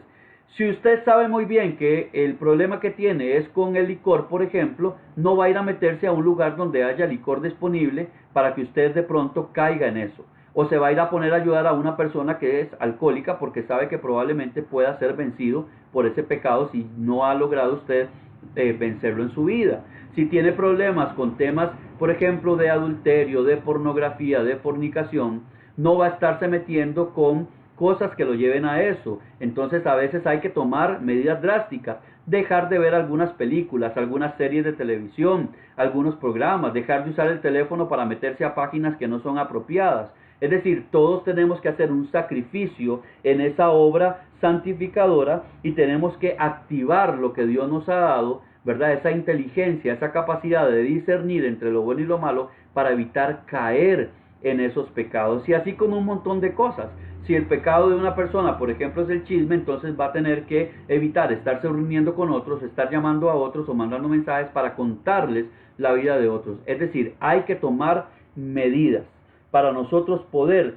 si usted sabe muy bien que el problema que tiene es con el licor, por ejemplo, no va a ir a meterse a un lugar donde haya licor disponible para que usted de pronto caiga en eso. O se va a ir a poner a ayudar a una persona que es alcohólica porque sabe que probablemente pueda ser vencido por ese pecado si no ha logrado usted vencerlo en su vida. Si tiene problemas con temas, por ejemplo, de adulterio, de pornografía, de fornicación, no va a estarse metiendo con cosas que lo lleven a eso. Entonces a veces hay que tomar medidas drásticas, dejar de ver algunas películas, algunas series de televisión, algunos programas, dejar de usar el teléfono para meterse a páginas que no son apropiadas. Es decir, todos tenemos que hacer un sacrificio en esa obra santificadora y tenemos que activar lo que Dios nos ha dado, ¿verdad? Esa inteligencia, esa capacidad de discernir entre lo bueno y lo malo para evitar caer en esos pecados. Y así con un montón de cosas. Si el pecado de una persona, por ejemplo, es el chisme, entonces va a tener que evitar estarse reuniendo con otros, estar llamando a otros o mandando mensajes para contarles la vida de otros. Es decir, hay que tomar medidas para nosotros poder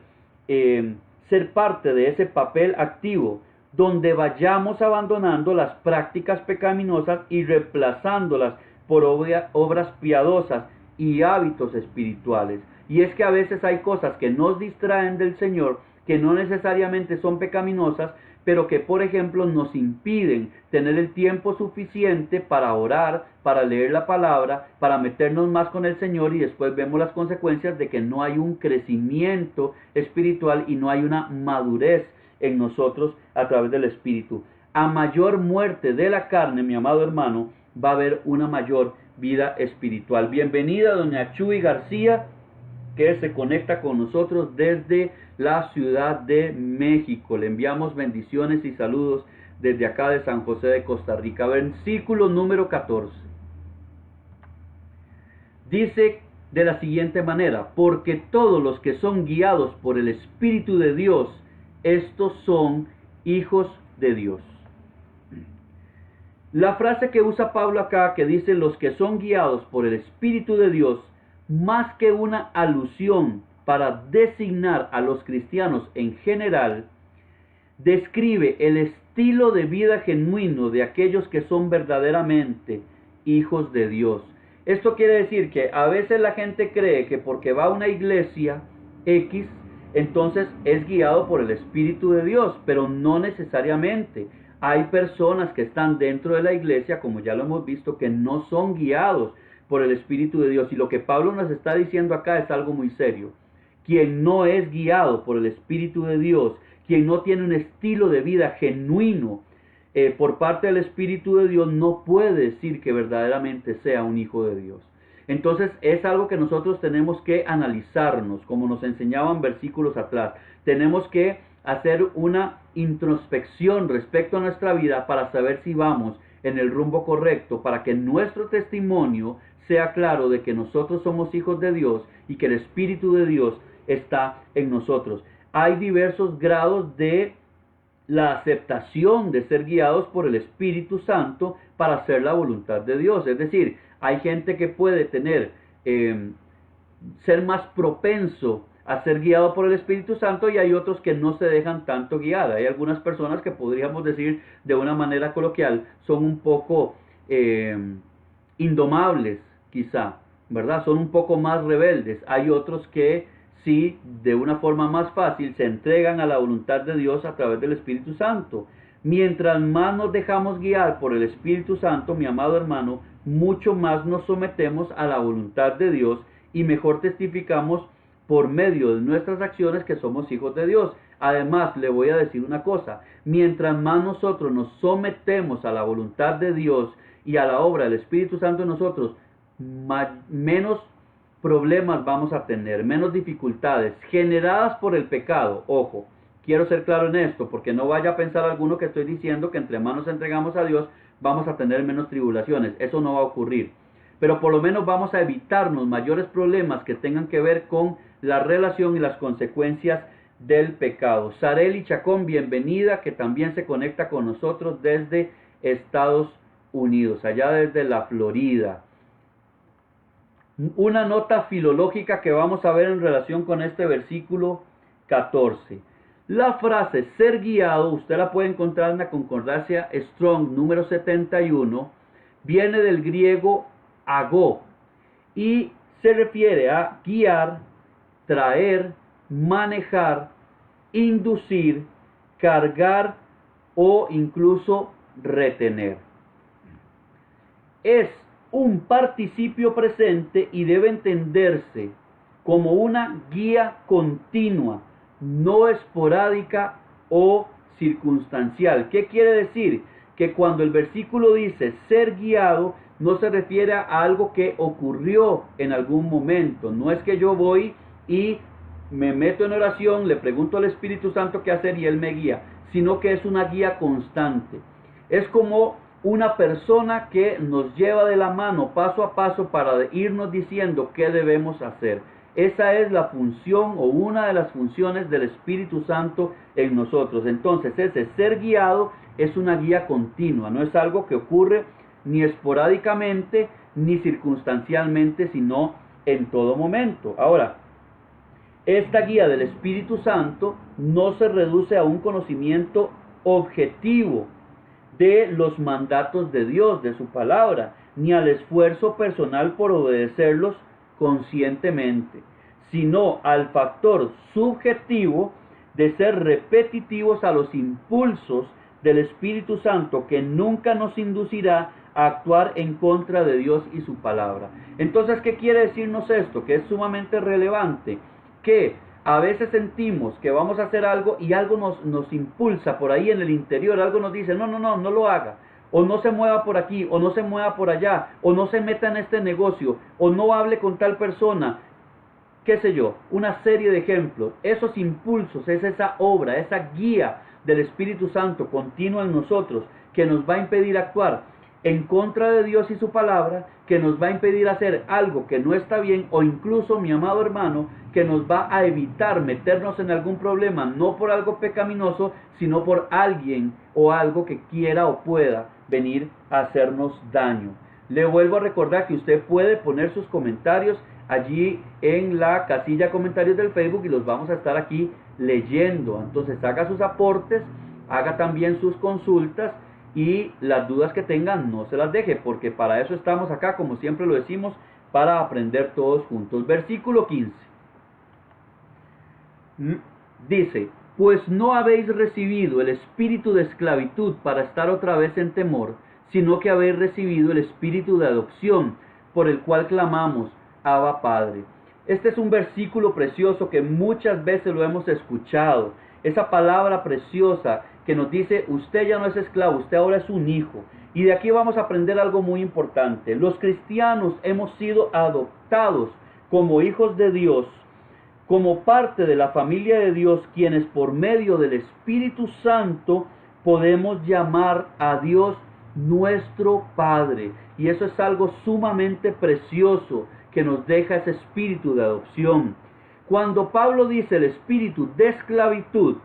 ser parte de ese papel activo, donde vayamos abandonando las prácticas pecaminosas y reemplazándolas por obras piadosas y hábitos espirituales. Y es que a veces hay cosas que nos distraen del Señor, que no necesariamente son pecaminosas, pero que, por ejemplo, nos impiden tener el tiempo suficiente para orar, para leer la palabra, para meternos más con el Señor, y después vemos las consecuencias de que no hay un crecimiento espiritual y no hay una madurez en nosotros a través del Espíritu. A mayor muerte de la carne, mi amado hermano, va a haber una mayor vida espiritual. Bienvenida doña Chuy García, que se conecta con nosotros desde la Ciudad de México. Le enviamos bendiciones y saludos desde acá de San José de Costa Rica. Versículo número 14. Dice de la siguiente manera: porque todos los que son guiados por el Espíritu de Dios, estos son hijos de Dios. La frase que usa Pablo acá, que dice los que son guiados por el Espíritu de Dios, más que una alusión para designar a los cristianos en general, describe el estilo de vida genuino de aquellos que son verdaderamente hijos de Dios. Esto quiere decir que a veces la gente cree que porque va a una iglesia X, entonces es guiado por el Espíritu de Dios, pero no necesariamente. Hay personas que están dentro de la iglesia, como ya lo hemos visto, que no son guiados por el Espíritu de Dios. Y lo que Pablo nos está diciendo acá es algo muy serio. Quien no es guiado por el Espíritu de Dios, quien no tiene un estilo de vida genuino por parte del Espíritu de Dios, no puede decir que verdaderamente sea un hijo de Dios. Entonces es algo que nosotros tenemos que analizarnos, como nos enseñaban versículos atrás. Tenemos que hacer una introspección respecto a nuestra vida para saber si vamos en el rumbo correcto, para que nuestro testimonio sea claro de que nosotros somos hijos de Dios y que el Espíritu de Dios está en nosotros. Hay diversos grados de la aceptación de ser guiados por el Espíritu Santo para hacer la voluntad de Dios. Es decir, hay gente que puede tener, ser más propenso a ser guiado por el Espíritu Santo, y hay otros que no se dejan tanto guiar. Hay algunas personas que podríamos decir de una manera coloquial son un poco indomables, quizá, ¿verdad? Son un poco más rebeldes. Hay otros que sí, de una forma más fácil, se entregan a la voluntad de Dios a través del Espíritu Santo. Mientras más nos dejamos guiar por el Espíritu Santo, mi amado hermano, mucho más nos sometemos a la voluntad de Dios y mejor testificamos por medio de nuestras acciones que somos hijos de Dios. Además, le voy a decir una cosa: mientras más nosotros nos sometemos a la voluntad de Dios y a la obra del Espíritu Santo en nosotros, menos problemas vamos a tener, menos dificultades generadas por el pecado. Ojo, quiero ser claro en esto, porque no vaya a pensar alguno que estoy diciendo que entre más nos entregamos a Dios vamos a tener menos tribulaciones. Eso no va a ocurrir. Pero por lo menos vamos a evitarnos mayores problemas que tengan que ver con la relación y las consecuencias del pecado. Sareli Chacón, bienvenida, que también se conecta con nosotros desde Estados Unidos, allá desde la Florida. Una nota filológica que vamos a ver en relación con este versículo 14. La frase ser guiado, usted la puede encontrar en la concordancia Strong número 71, viene del griego agó y se refiere a guiar, traer, manejar, inducir, cargar o incluso retener. Es un participio presente y debe entenderse como una guía continua, no esporádica o circunstancial. ¿Qué quiere decir? Que cuando el versículo dice ser guiado, no se refiere a algo que ocurrió en algún momento. No es que yo voy y me meto en oración, le pregunto al Espíritu Santo qué hacer y Él me guía, sino que es una guía constante. Es como una persona que nos lleva de la mano paso a paso para irnos diciendo qué debemos hacer. Esa es la función o una de las funciones del Espíritu Santo en nosotros. Entonces ese ser guiado es una guía continua, no es algo que ocurre ni esporádicamente ni circunstancialmente, sino en todo momento. Ahora, esta guía del Espíritu Santo no se reduce a un conocimiento objetivo de los mandatos de Dios, de su palabra, ni al esfuerzo personal por obedecerlos conscientemente, sino al factor subjetivo de ser repetitivos a los impulsos del Espíritu Santo, que nunca nos inducirá a actuar en contra de Dios y su palabra. Entonces, ¿qué quiere decirnos esto? Que es sumamente relevante, que a veces sentimos que vamos a hacer algo y algo nos impulsa por ahí en el interior, algo nos dice, no lo haga, o no se mueva por aquí, o no se mueva por allá, o no se meta en este negocio, o no hable con tal persona, qué sé yo, una serie de ejemplos. Esos impulsos es esa obra, esa guía del Espíritu Santo continua en nosotros, que nos va a impedir actuar en contra de Dios y su palabra, que nos va a impedir hacer algo que no está bien, o incluso, mi amado hermano, que nos va a evitar meternos en algún problema, no por algo pecaminoso, sino por alguien o algo que quiera o pueda venir a hacernos daño. Le vuelvo a recordar que usted puede poner sus comentarios allí en la casilla de comentarios del Facebook y los vamos a estar aquí leyendo. Entonces haga sus aportes, haga también sus consultas y las dudas que tengan no se las deje, porque para eso estamos acá, como siempre lo decimos, para aprender todos juntos. Versículo 15. Dice, pues no habéis recibido el espíritu de esclavitud para estar otra vez en temor, sino que habéis recibido el espíritu de adopción, por el cual clamamos, Abba Padre. Este es un versículo precioso que muchas veces lo hemos escuchado. Esa palabra preciosa que nos dice, usted ya no es esclavo, usted ahora es un hijo. Y de aquí vamos a aprender algo muy importante. Los cristianos hemos sido adoptados como hijos de Dios, como parte de la familia de Dios, quienes por medio del Espíritu Santo podemos llamar a Dios nuestro Padre. Y eso es algo sumamente precioso que nos deja ese espíritu de adopción. Cuando Pablo dice el espíritu de esclavitud,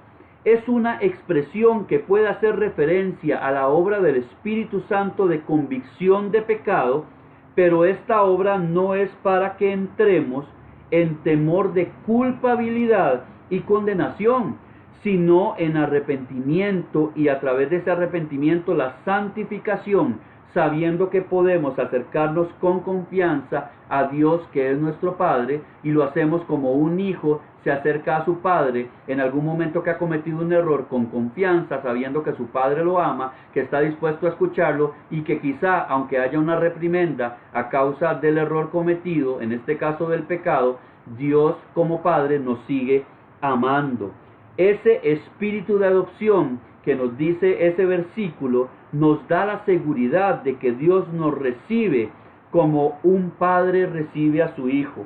es una expresión que puede hacer referencia a la obra del Espíritu Santo de convicción de pecado, pero esta obra no es para que entremos en temor de culpabilidad y condenación, sino en arrepentimiento, y a través de ese arrepentimiento la santificación, sabiendo que podemos acercarnos con confianza a Dios, que es nuestro Padre, y lo hacemos como un hijo se acerca a su padre en algún momento que ha cometido un error, con confianza, sabiendo que su padre lo ama, que está dispuesto a escucharlo, y que quizá, aunque haya una reprimenda a causa del error cometido, en este caso del pecado, Dios como Padre nos sigue amando. Ese espíritu de adopción que nos dice ese versículo nos da la seguridad de que Dios nos recibe como un padre recibe a su hijo.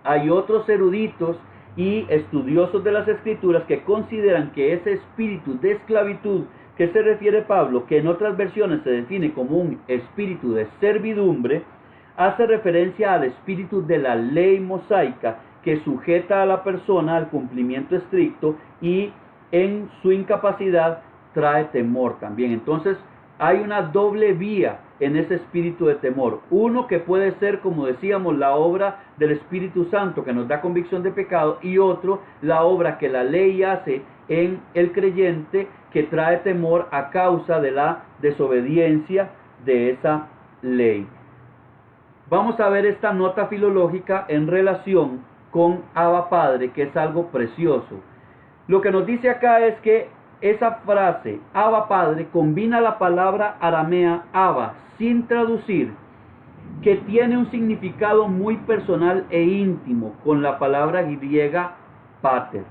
Hay otros eruditos y estudiosos de las Escrituras que consideran que ese espíritu de esclavitud que se refiere Pablo, que en otras versiones se define como un espíritu de servidumbre, hace referencia al espíritu de la ley mosaica que sujeta a la persona al cumplimiento estricto y en su incapacidad trae temor también. Entonces hay una doble vía en ese espíritu de temor. Uno que puede ser, como decíamos, la obra del Espíritu Santo que nos da convicción de pecado, y otro, la obra que la ley hace en el creyente que trae temor a causa de la desobediencia de esa ley. Vamos a ver esta nota filológica en relación con Abba Padre, que es algo precioso. Lo que nos dice acá es que esa frase, Abba Padre, combina la palabra aramea Abba, sin traducir, que tiene un significado muy personal e íntimo, con la palabra griega pater.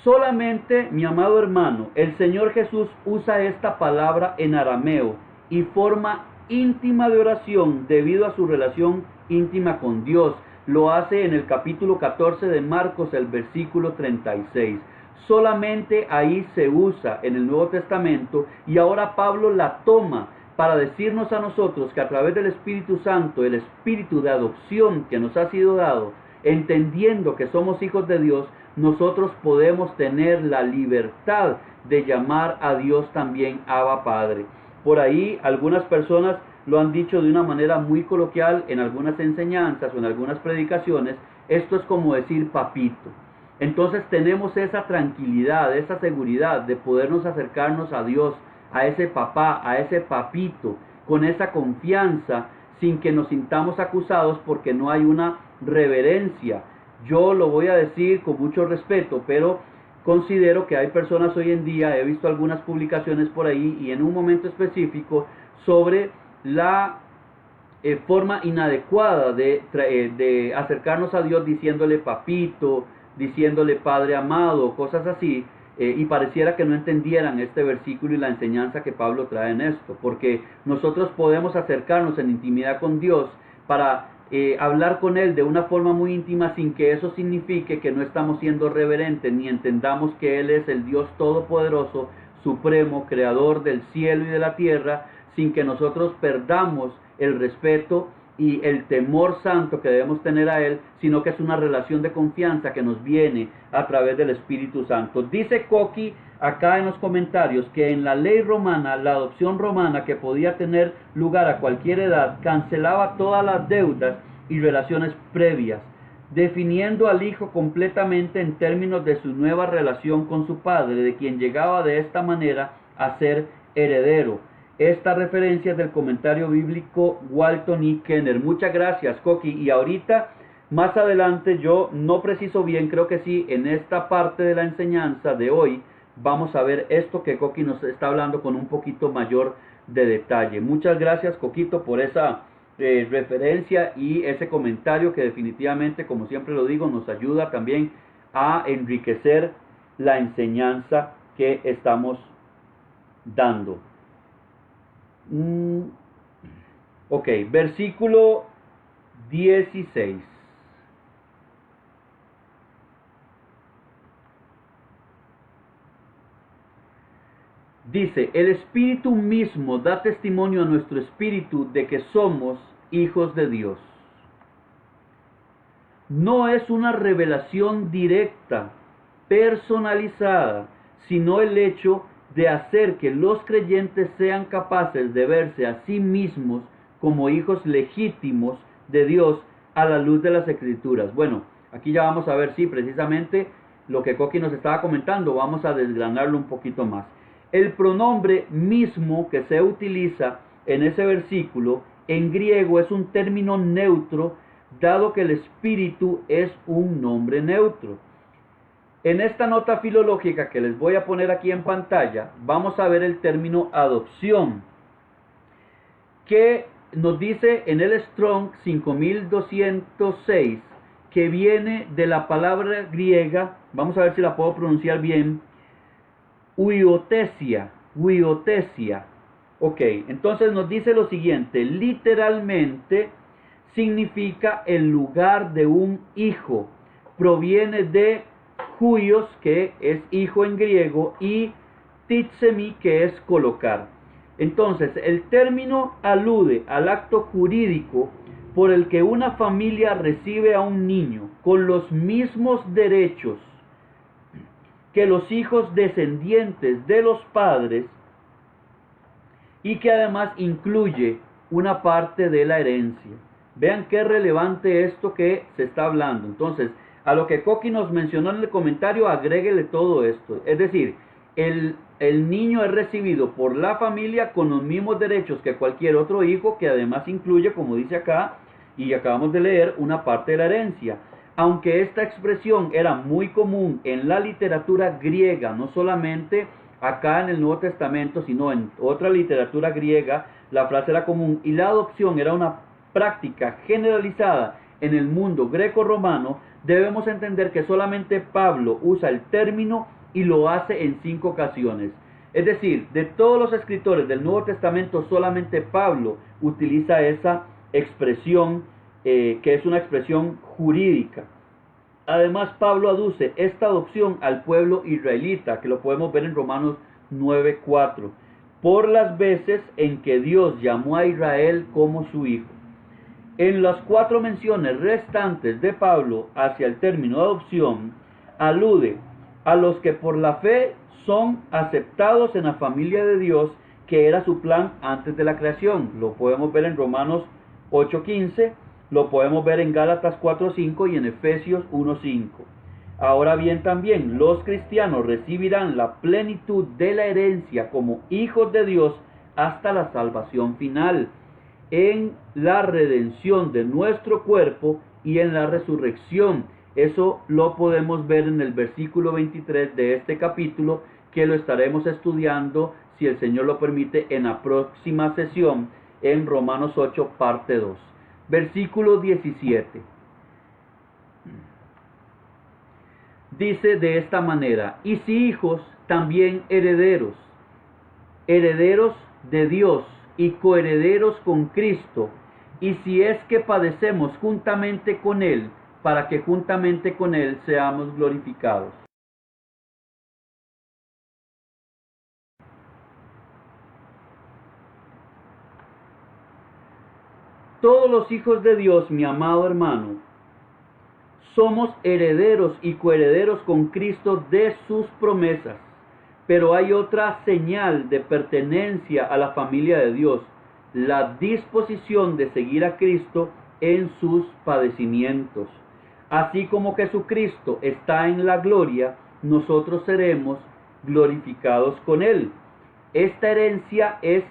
Solamente, mi amado hermano, el Señor Jesús usa esta palabra en arameo y forma íntima de oración debido a su relación íntima con Dios. Lo hace en el capítulo 14 de Marcos, el versículo 36. Solamente ahí se usa en el Nuevo Testamento, y ahora Pablo la toma para decirnos a nosotros que a través del Espíritu Santo, el espíritu de adopción que nos ha sido dado, entendiendo que somos hijos de Dios, nosotros podemos tener la libertad de llamar a Dios también Abba Padre. Por ahí algunas personas lo han dicho de una manera muy coloquial en algunas enseñanzas o en algunas predicaciones. Esto es como decir papito. Entonces tenemos esa tranquilidad, esa seguridad de podernos acercarnos a Dios, a ese papá, a ese papito, con esa confianza, sin que nos sintamos acusados porque no hay una reverencia. Yo lo voy a decir con mucho respeto, pero considero que hay personas hoy en día, he visto algunas publicaciones por ahí y en un momento específico sobre la forma inadecuada de acercarnos a Dios diciéndole papito, diciéndole Padre amado, cosas así, y pareciera que no entendieran este versículo y la enseñanza que Pablo trae en esto, porque nosotros podemos acercarnos en intimidad con Dios para hablar con Él de una forma muy íntima, sin que eso signifique que no estamos siendo reverentes, ni entendamos que Él es el Dios todopoderoso, supremo, creador del cielo y de la tierra, sin que nosotros perdamos el respeto y el temor santo que debemos tener a Él, sino que es una relación de confianza que nos viene a través del Espíritu Santo. Dice Coqui acá en los comentarios que en la ley romana, la adopción romana, que podía tener lugar a cualquier edad, cancelaba todas las deudas y relaciones previas, definiendo al hijo completamente en términos de su nueva relación con su padre, de quien llegaba de esta manera a ser heredero. Esta referencia es del comentario bíblico Walton y Kenner. Muchas gracias, Coqui. Y ahorita, más adelante, yo no preciso bien, creo que sí, en esta parte de la enseñanza de hoy, vamos a ver esto que Coqui nos está hablando con un poquito mayor de detalle. Muchas gracias, Coquito, por esa referencia y ese comentario que definitivamente, como siempre lo digo, nos ayuda también a enriquecer la enseñanza que estamos dando. Ok, versículo 16. Dice, el Espíritu mismo da testimonio a nuestro espíritu de que somos hijos de Dios. No es una revelación directa, personalizada, sino el hecho de hacer que los creyentes sean capaces de verse a sí mismos como hijos legítimos de Dios a la luz de las Escrituras. Bueno, aquí ya vamos a ver, sí, precisamente lo que Coqui nos estaba comentando, vamos a desgranarlo un poquito más. El pronombre mismo que se utiliza en ese versículo en griego es un término neutro, dado que el Espíritu es un nombre neutro. En esta nota filológica que les voy a poner aquí en pantalla, vamos a ver el término adopción, que nos dice en el Strong 5206, que viene de la palabra griega, vamos a ver si la puedo pronunciar bien, huiotesia. Ok, entonces nos dice lo siguiente, literalmente significa el lugar de un hijo. Proviene de huios, que es hijo en griego, y titsemi, que es colocar. Entonces, el término alude al acto jurídico por el que una familia recibe a un niño con los mismos derechos que los hijos descendientes de los padres, y que además incluye una parte de la herencia. Vean qué relevante esto que se está hablando. Entonces, a lo que Coqui nos mencionó en el comentario, agréguele todo esto. Es decir, el niño es recibido por la familia con los mismos derechos que cualquier otro hijo, que además incluye, como dice acá, y acabamos de leer, una parte de la herencia. Aunque esta expresión era muy común en la literatura griega, no solamente acá en el Nuevo Testamento, sino en otra literatura griega, la frase era común, y la adopción era una práctica generalizada en el mundo greco-romano. Debemos entender que solamente Pablo usa el término y lo hace en 5 ocasiones. Es decir, de todos los escritores del Nuevo Testamento, solamente Pablo utiliza esa expresión, que es una expresión jurídica. Además, Pablo aduce esta adopción al pueblo israelita, que lo podemos ver en Romanos 9:4, por las veces en que Dios llamó a Israel como su hijo. En las 4 menciones restantes de Pablo hacia el término adopción, alude a los que por la fe son aceptados en la familia de Dios, que era su plan antes de la creación. Lo podemos ver en Romanos 8:15, lo podemos ver en Gálatas 4:5 y en Efesios 1:5. Ahora bien, también los cristianos recibirán la plenitud de la herencia como hijos de Dios hasta la salvación final, en la redención de nuestro cuerpo y en la resurrección. Eso lo podemos ver en el versículo 23 de este capítulo, que lo estaremos estudiando, si el Señor lo permite, en la próxima sesión, en Romanos 8, parte 2. Versículo 17. Dice de esta manera: y si hijos, también herederos, herederos de Dios y coherederos con Cristo, y si es que padecemos juntamente con Él, para que juntamente con Él seamos glorificados. Todos los hijos de Dios, mi amado hermano, somos herederos y coherederos con Cristo de sus promesas. Pero hay otra señal de pertenencia a la familia de Dios: la disposición de seguir a Cristo en sus padecimientos. Así como Jesucristo está en la gloria, nosotros seremos glorificados con Él. Esta herencia es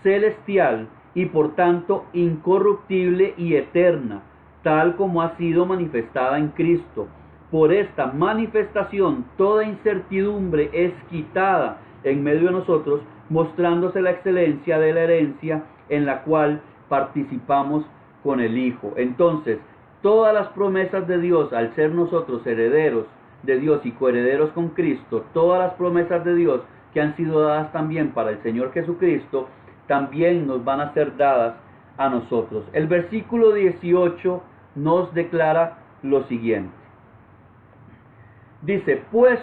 celestial y por tanto incorruptible y eterna, tal como ha sido manifestada en Cristo. Por esta manifestación toda incertidumbre es quitada en medio de nosotros, mostrándose la excelencia de la herencia en la cual participamos con el Hijo. Entonces, todas las promesas de Dios, al ser nosotros herederos de Dios y coherederos con Cristo, todas las promesas de Dios que han sido dadas también para el Señor Jesucristo, también nos van a ser dadas a nosotros. El versículo 18 nos declara lo siguiente. Dice: pues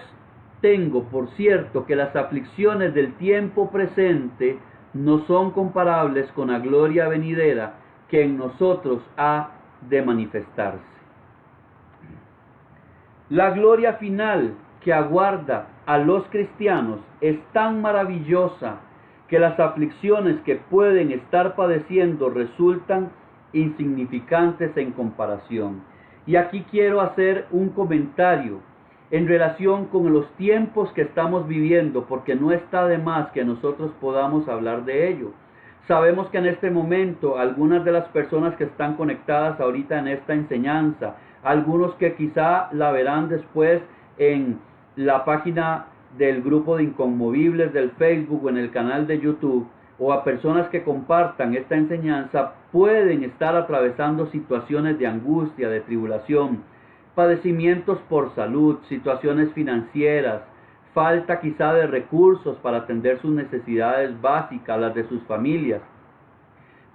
tengo por cierto que las aflicciones del tiempo presente no son comparables con la gloria venidera que en nosotros ha de manifestarse. La gloria final que aguarda a los cristianos es tan maravillosa que las aflicciones que pueden estar padeciendo resultan insignificantes en comparación. Y aquí quiero hacer un comentario en relación con los tiempos que estamos viviendo, porque no está de más que nosotros podamos hablar de ello. Sabemos que en este momento algunas de las personas que están conectadas ahorita en esta enseñanza, algunos que quizá la verán después en la página del grupo de Inconmovibles del Facebook o en el canal de YouTube, o a personas que compartan esta enseñanza, pueden estar atravesando situaciones de angustia, de tribulación, padecimientos por salud, situaciones financieras, falta quizá de recursos para atender sus necesidades básicas, las de sus familias.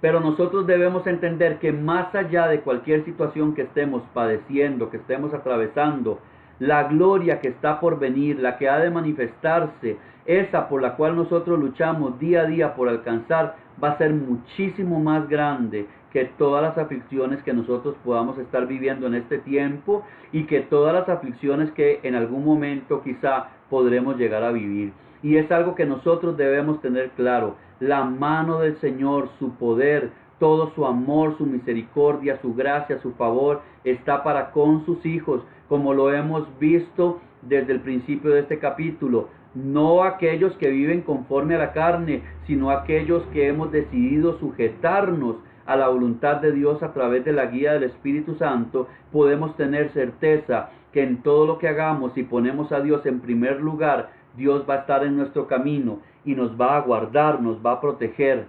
Pero nosotros debemos entender que más allá de cualquier situación que estemos padeciendo, que estemos atravesando, la gloria que está por venir, la que ha de manifestarse, esa por la cual nosotros luchamos día a día por alcanzar, va a ser muchísimo más grande que todas las aflicciones que nosotros podamos estar viviendo en este tiempo y que todas las aflicciones que en algún momento quizá podremos llegar a vivir. Y es algo que nosotros debemos tener claro: la mano del Señor, su poder, todo su amor, su misericordia, su gracia, su favor, está para con sus hijos, como lo hemos visto desde el principio de este capítulo. No aquellos que viven conforme a la carne, sino aquellos que hemos decidido sujetarnos a la voluntad de Dios a través de la guía del Espíritu Santo. Podemos tener certeza que en todo lo que hagamos, si ponemos a Dios en primer lugar, Dios va a estar en nuestro camino y nos va a guardar, nos va a proteger.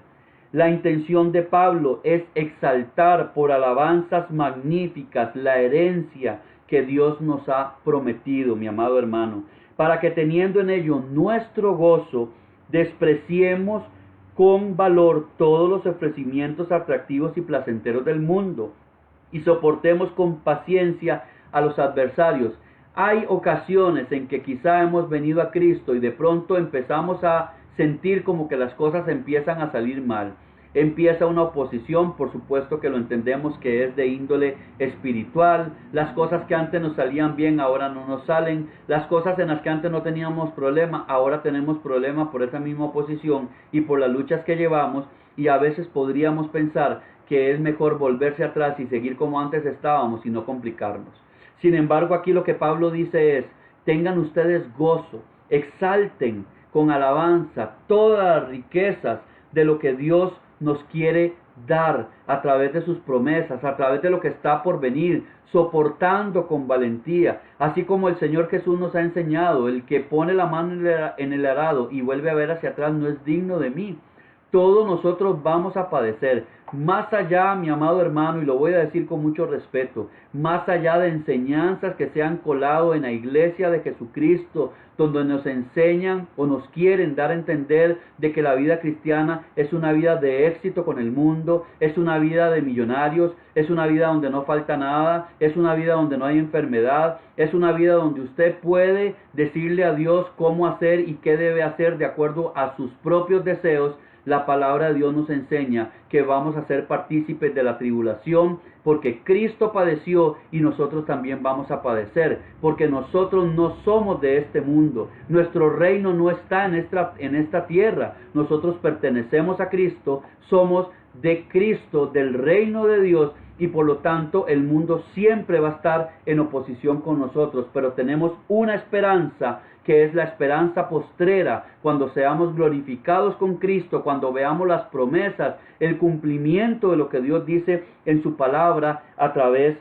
La intención de Pablo es exaltar por alabanzas magníficas la herencia que Dios nos ha prometido, mi amado hermano, para que teniendo en ello nuestro gozo, despreciemos con valor todos los ofrecimientos atractivos y placenteros del mundo y soportemos con paciencia a los adversarios. Hay ocasiones en que quizá hemos venido a Cristo y de pronto empezamos a sentir como que las cosas empiezan a salir mal. Empieza una oposición, por supuesto que lo entendemos que es de índole espiritual. Las cosas que antes nos salían bien ahora no nos salen. Las cosas en las que antes no teníamos problema, ahora tenemos problema por esa misma oposición y por las luchas que llevamos. Y a veces podríamos pensar que es mejor volverse atrás y seguir como antes estábamos y no complicarnos. Sin embargo, aquí lo que Pablo dice es: tengan ustedes gozo, exalten con alabanza todas las riquezas de lo que Dios nos quiere dar a través de sus promesas, a través de lo que está por venir, soportando con valentía, así como el Señor Jesús nos ha enseñado: el que pone la mano en el arado y vuelve a ver hacia atrás no es digno de mí. Todos nosotros vamos a padecer. Más allá, mi amado hermano, y lo voy a decir con mucho respeto, más allá de enseñanzas que se han colado en la iglesia de Jesucristo, donde nos enseñan o nos quieren dar a entender de que la vida cristiana es una vida de éxito con el mundo, es una vida de millonarios, es una vida donde no falta nada, es una vida donde no hay enfermedad, es una vida donde usted puede decirle a Dios cómo hacer y qué debe hacer de acuerdo a sus propios deseos. La palabra de Dios nos enseña que vamos a ser partícipes de la tribulación, porque Cristo padeció y nosotros también vamos a padecer, porque nosotros no somos de este mundo. Nuestro reino no está en esta tierra. Nosotros pertenecemos a Cristo, somos de Cristo, del reino de Dios, y por lo tanto el mundo siempre va a estar en oposición con nosotros, pero tenemos una esperanza, que es la esperanza postrera, cuando seamos glorificados con Cristo, cuando veamos las promesas, el cumplimiento de lo que Dios dice en su palabra a través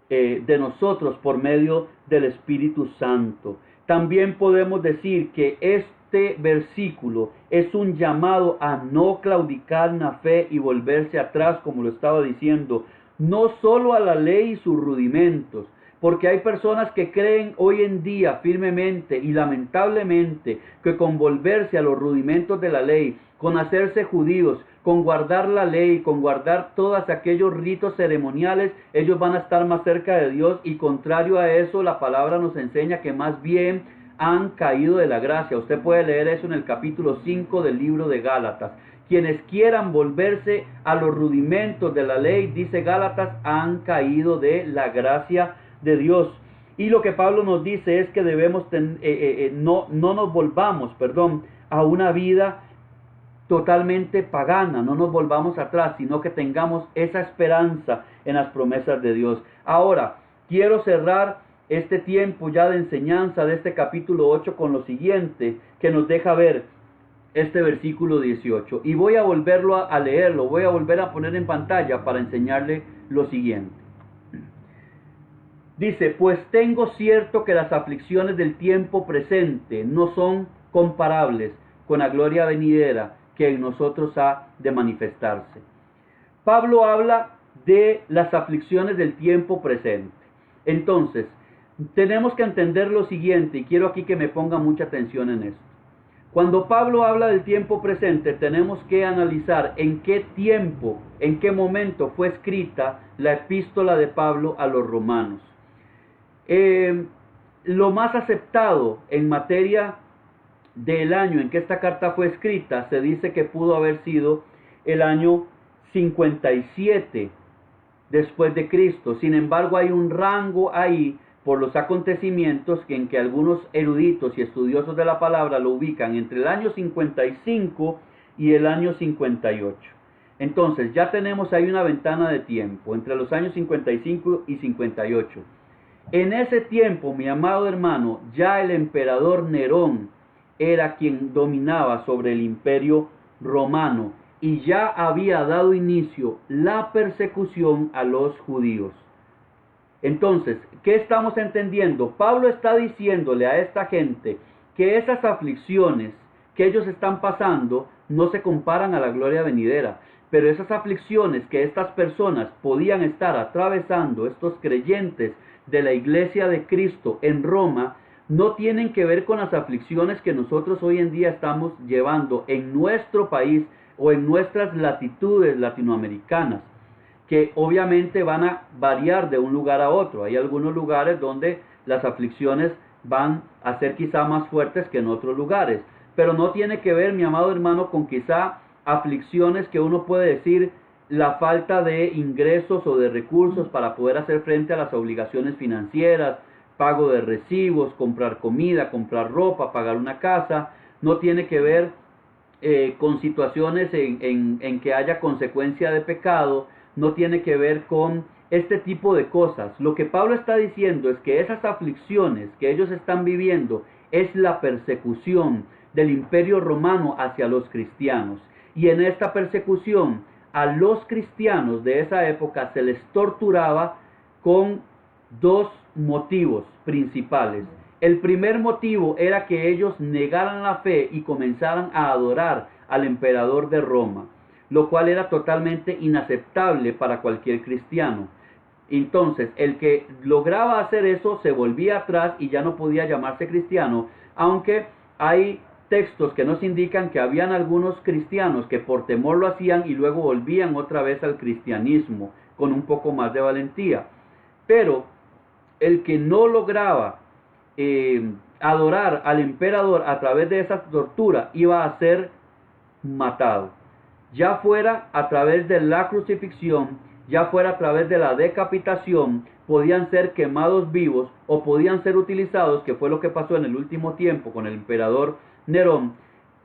de nosotros por medio del Espíritu Santo. También podemos decir que este versículo es un llamado a no claudicar en la fe y volverse atrás, como lo estaba diciendo, no solo a la ley y sus rudimentos, porque hay personas que creen hoy en día firmemente y lamentablemente que con volverse a los rudimentos de la ley, con hacerse judíos, con guardar la ley, con guardar todos aquellos ritos ceremoniales, ellos van a estar más cerca de Dios, y contrario a eso, la palabra nos enseña que más bien han caído de la gracia. Usted puede leer eso en el capítulo 5 del libro de Gálatas. Quienes quieran volverse a los rudimentos de la ley, dice Gálatas, han caído de la gracia de Dios. Y lo que Pablo nos dice es que debemos no nos volvamos, a una vida totalmente pagana, no nos volvamos atrás, sino que tengamos esa esperanza en las promesas de Dios. Ahora, quiero cerrar este tiempo ya de enseñanza de este capítulo 8 con lo siguiente, que nos deja ver este versículo 18. Y voy a volverlo a leerlo, voy a volver a poner en pantalla para enseñarle lo siguiente. Dice: pues tengo cierto que las aflicciones del tiempo presente no son comparables con la gloria venidera que en nosotros ha de manifestarse. Pablo habla de las aflicciones del tiempo presente. Entonces, tenemos que entender lo siguiente, y quiero aquí que me ponga mucha atención en esto. Cuando Pablo habla del tiempo presente, tenemos que analizar en qué tiempo, en qué momento fue escrita la epístola de Pablo a los romanos. Lo más aceptado en materia del año en que esta carta fue escrita, se dice que pudo haber sido el año 57 después de Cristo. Sin embargo, hay un rango ahí por los acontecimientos en que algunos eruditos y estudiosos de la palabra lo ubican entre el año 55 y el año 58. Entonces, ya tenemos ahí una ventana de tiempo entre los años 55 y 58. En ese tiempo, mi amado hermano, ya el emperador Nerón era quien dominaba sobre el imperio romano y ya había dado inicio la persecución a los judíos. Entonces, ¿qué estamos entendiendo? Pablo está diciéndole a esta gente que esas aflicciones que ellos están pasando no se comparan a la gloria venidera, pero esas aflicciones que estas personas podían estar atravesando, estos creyentes de la iglesia de Cristo en Roma, no tienen que ver con las aflicciones que nosotros hoy en día estamos llevando en nuestro país o en nuestras latitudes latinoamericanas, que obviamente van a variar de un lugar a otro. Hay algunos lugares donde las aflicciones van a ser quizá más fuertes que en otros lugares, pero no tiene que ver, mi amado hermano, con quizá aflicciones que uno puede decir la falta de ingresos o de recursos para poder hacer frente a las obligaciones financieras, pago de recibos, comprar comida, comprar ropa, pagar una casa. No tiene que ver con situaciones en que haya consecuencia de pecado, no tiene que ver con este tipo de cosas. Lo que Pablo está diciendo es que esas aflicciones que ellos están viviendo es la persecución del imperio romano hacia los cristianos. Y en esta persecución a los cristianos de esa época se les torturaba con dos motivos principales. El primer motivo era que ellos negaran la fe y comenzaran a adorar al emperador de Roma, lo cual era totalmente inaceptable para cualquier cristiano. Entonces, el que lograba hacer eso se volvía atrás y ya no podía llamarse cristiano, aunque hay textos que nos indican que habían algunos cristianos que por temor lo hacían y luego volvían otra vez al cristianismo con un poco más de valentía. Pero el que no lograba adorar al emperador a través de esa tortura iba a ser matado, ya fuera a través de la crucifixión, ya fuera a través de la decapitación, podían ser quemados vivos o podían ser utilizados, que fue lo que pasó en el último tiempo con el emperador Nerón,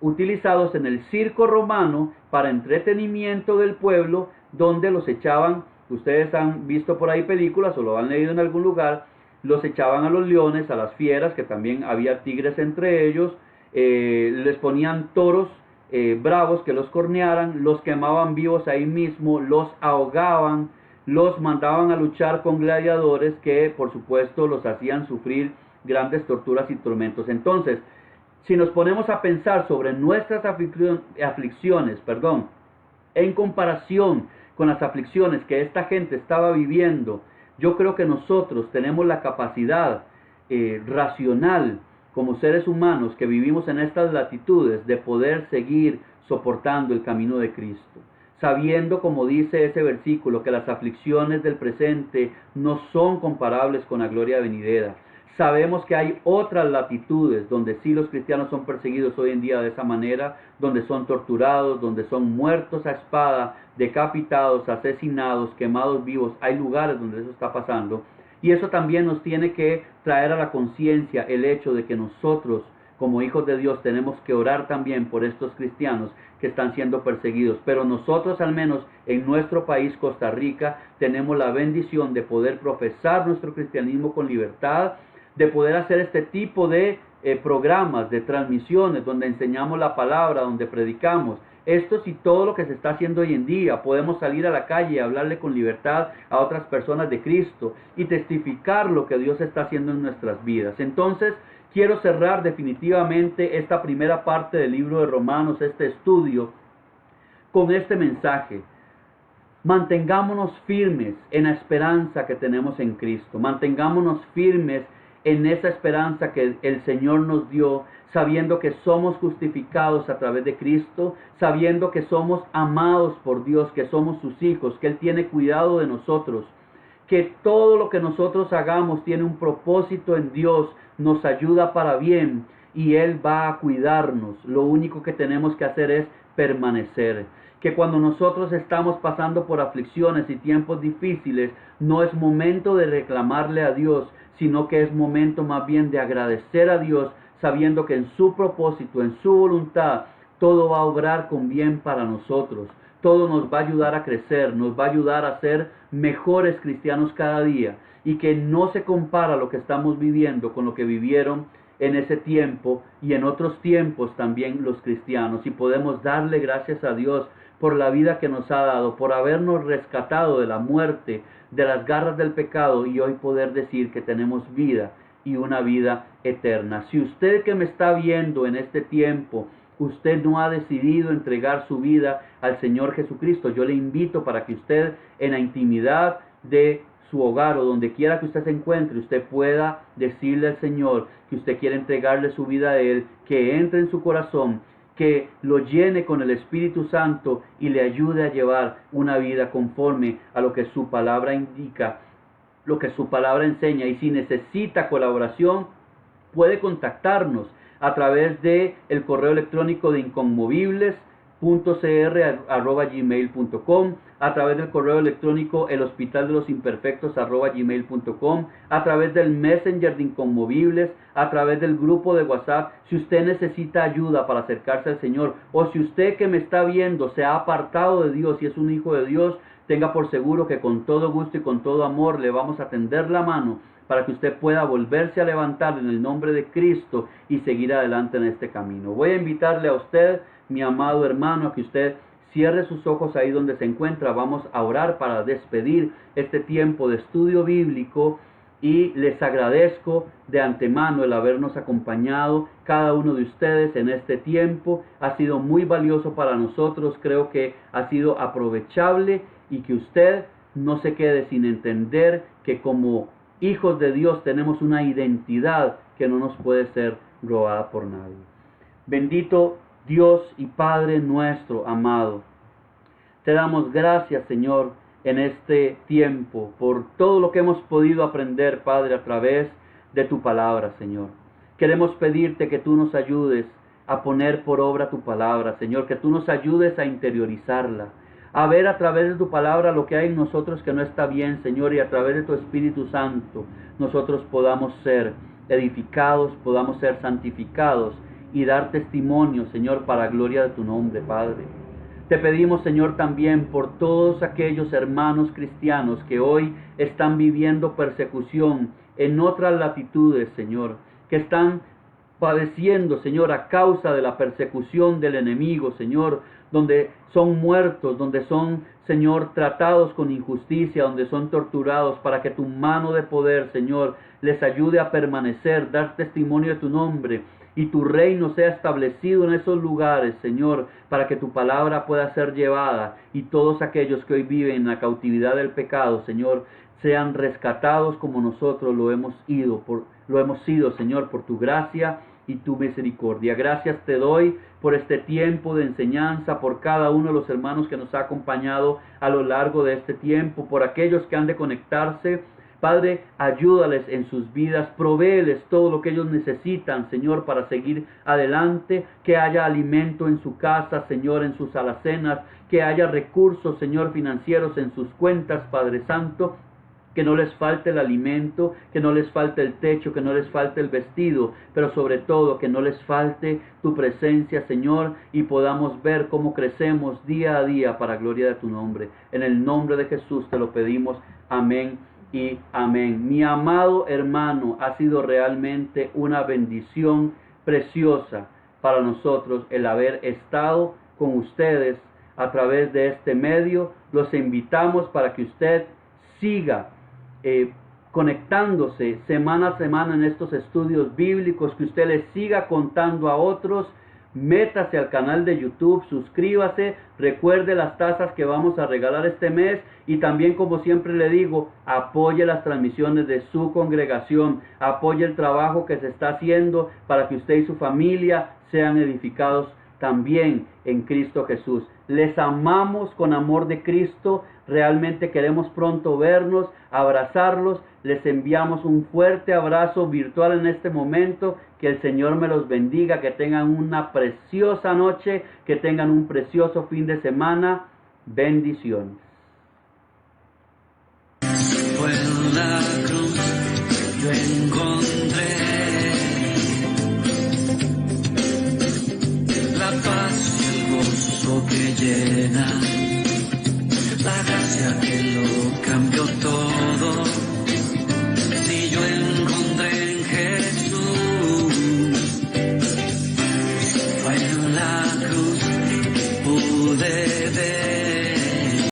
utilizados en el circo romano para entretenimiento del pueblo, donde los echaban. Ustedes han visto por ahí películas o lo han leído en algún lugar, los echaban a los leones, a las fieras, que también había tigres entre ellos, les ponían toros bravos que los cornearan, los quemaban vivos ahí mismo, los ahogaban, los mandaban a luchar con gladiadores que por supuesto los hacían sufrir grandes torturas y tormentos. Entonces, si nos ponemos a pensar sobre nuestras aflicciones, en comparación con las aflicciones que esta gente estaba viviendo, yo creo que nosotros tenemos la capacidad racional como seres humanos que vivimos en estas latitudes de poder seguir soportando el camino de Cristo, sabiendo, como dice ese versículo, que las aflicciones del presente no son comparables con la gloria venidera. Sabemos que hay otras latitudes donde sí los cristianos son perseguidos hoy en día de esa manera, donde son torturados, donde son muertos a espada, decapitados, asesinados, quemados vivos. Hay lugares donde eso está pasando. Y eso también nos tiene que traer a la conciencia el hecho de que nosotros, como hijos de Dios, tenemos que orar también por estos cristianos que están siendo perseguidos. Pero nosotros, al menos en nuestro país, Costa Rica, tenemos la bendición de poder profesar nuestro cristianismo con libertad, de poder hacer este tipo de programas, de transmisiones, donde enseñamos la palabra, donde predicamos. Esto sí, todo lo que se está haciendo hoy en día, podemos salir a la calle y hablarle con libertad a otras personas de Cristo y testificar lo que Dios está haciendo en nuestras vidas. Entonces, quiero cerrar definitivamente esta primera parte del libro de Romanos, este estudio, con este mensaje. Mantengámonos firmes en la esperanza que tenemos en Cristo. Mantengámonos firmes en esa esperanza que el Señor nos dio, sabiendo que somos justificados a través de Cristo, sabiendo que somos amados por Dios, que somos sus hijos, que Él tiene cuidado de nosotros, que todo lo que nosotros hagamos tiene un propósito en Dios, nos ayuda para bien y Él va a cuidarnos. Lo único que tenemos que hacer es permanecer. Que cuando nosotros estamos pasando por aflicciones y tiempos difíciles, no es momento de reclamarle a Dios, sino que es momento más bien de agradecer a Dios, sabiendo que en su propósito, en su voluntad, todo va a obrar con bien para nosotros. Todo nos va a ayudar a crecer, nos va a ayudar a ser mejores cristianos cada día. Y que no se compara lo que estamos viviendo con lo que vivieron en ese tiempo y en otros tiempos también los cristianos. Y podemos darle gracias a Dios por la vida que nos ha dado, por habernos rescatado de la muerte, de las garras del pecado, y hoy poder decir que tenemos vida y una vida eterna. Si usted que me está viendo en este tiempo, usted no ha decidido entregar su vida al Señor Jesucristo, yo le invito para que usted en la intimidad de su hogar o donde quiera que usted se encuentre, usted pueda decirle al Señor que usted quiere entregarle su vida a Él, que entre en su corazón, que lo llene con el Espíritu Santo y le ayude a llevar una vida conforme a lo que su palabra indica, lo que su palabra enseña. Y si necesita colaboración, puede contactarnos a través de el correo electrónico de inconmovibles.cr@gmail.com, a través del correo electrónico elhospitaldelosimperfectos@gmail.com, a través del Messenger de Inconmovibles, a través del grupo de WhatsApp. Si usted necesita ayuda para acercarse al Señor, o si usted que me está viendo se ha apartado de Dios y es un hijo de Dios, tenga por seguro que con todo gusto y con todo amor le vamos a tender la mano para que usted pueda volverse a levantar en el nombre de Cristo y seguir adelante en este camino. Voy a invitarle a usted, mi amado hermano, a que usted cierre sus ojos ahí donde se encuentra. Vamos a orar para despedir este tiempo de estudio bíblico y les agradezco de antemano el habernos acompañado cada uno de ustedes en este tiempo. Ha sido muy valioso para nosotros, creo que ha sido aprovechable y que usted no se quede sin entender que como hijos de Dios tenemos una identidad que no nos puede ser robada por nadie. Bendito Dios y Padre nuestro amado, te damos gracias, Señor, en este tiempo por todo lo que hemos podido aprender, Padre, a través de tu palabra, Señor. Queremos pedirte que tú nos ayudes a poner por obra tu palabra, Señor, que tú nos ayudes a interiorizarla, a ver a través de tu palabra lo que hay en nosotros que no está bien, Señor, y a través de tu Espíritu Santo nosotros podamos ser edificados, podamos ser santificados y dar testimonio, Señor, para gloria de tu nombre, Padre. Te pedimos, Señor, también por todos aquellos hermanos cristianos que hoy están viviendo persecución en otras latitudes, Señor, que están padeciendo, Señor, a causa de la persecución del enemigo, Señor, donde son muertos, donde son, Señor, tratados con injusticia, donde son torturados, para que tu mano de poder, Señor, les ayude a permanecer, dar testimonio de tu nombre, y tu reino sea establecido en esos lugares, Señor, para que tu palabra pueda ser llevada, y todos aquellos que hoy viven en la cautividad del pecado, Señor, sean rescatados como nosotros lo hemos sido, Señor, por tu gracia y tu misericordia. Gracias te doy por este tiempo de enseñanza, por cada uno de los hermanos que nos ha acompañado a lo largo de este tiempo, por aquellos que han de conectarse. Padre, ayúdales en sus vidas, provéeles todo lo que ellos necesitan, Señor, para seguir adelante, que haya alimento en su casa, Señor, en sus alacenas, que haya recursos, Señor, financieros en sus cuentas, Padre Santo, que no les falte el alimento, que no les falte el techo, que no les falte el vestido, pero sobre todo que no les falte tu presencia, Señor, y podamos ver cómo crecemos día a día para gloria de tu nombre. En el nombre de Jesús te lo pedimos. Amén y amén. Mi amado hermano, ha sido realmente una bendición preciosa para nosotros el haber estado con ustedes a través de este medio. Los invitamos para que usted siga conectándose semana a semana en estos estudios bíblicos, que usted les siga contando a otros métase al canal de YouTube, suscríbase, recuerde las tazas que vamos a regalar este mes y también, como siempre le digo, apoye las transmisiones de su congregación, apoye el trabajo que se está haciendo para que usted y su familia sean edificados también en Cristo Jesús. Les amamos con amor de Cristo, realmente queremos pronto vernos, abrazarlos, les enviamos un fuerte abrazo virtual en este momento, que el Señor me los bendiga, que tengan una preciosa noche, que tengan un precioso fin de semana, bendiciones. Fue en la cruz, yo encontré la paz y el gozo que llena, la gracia que lo cambió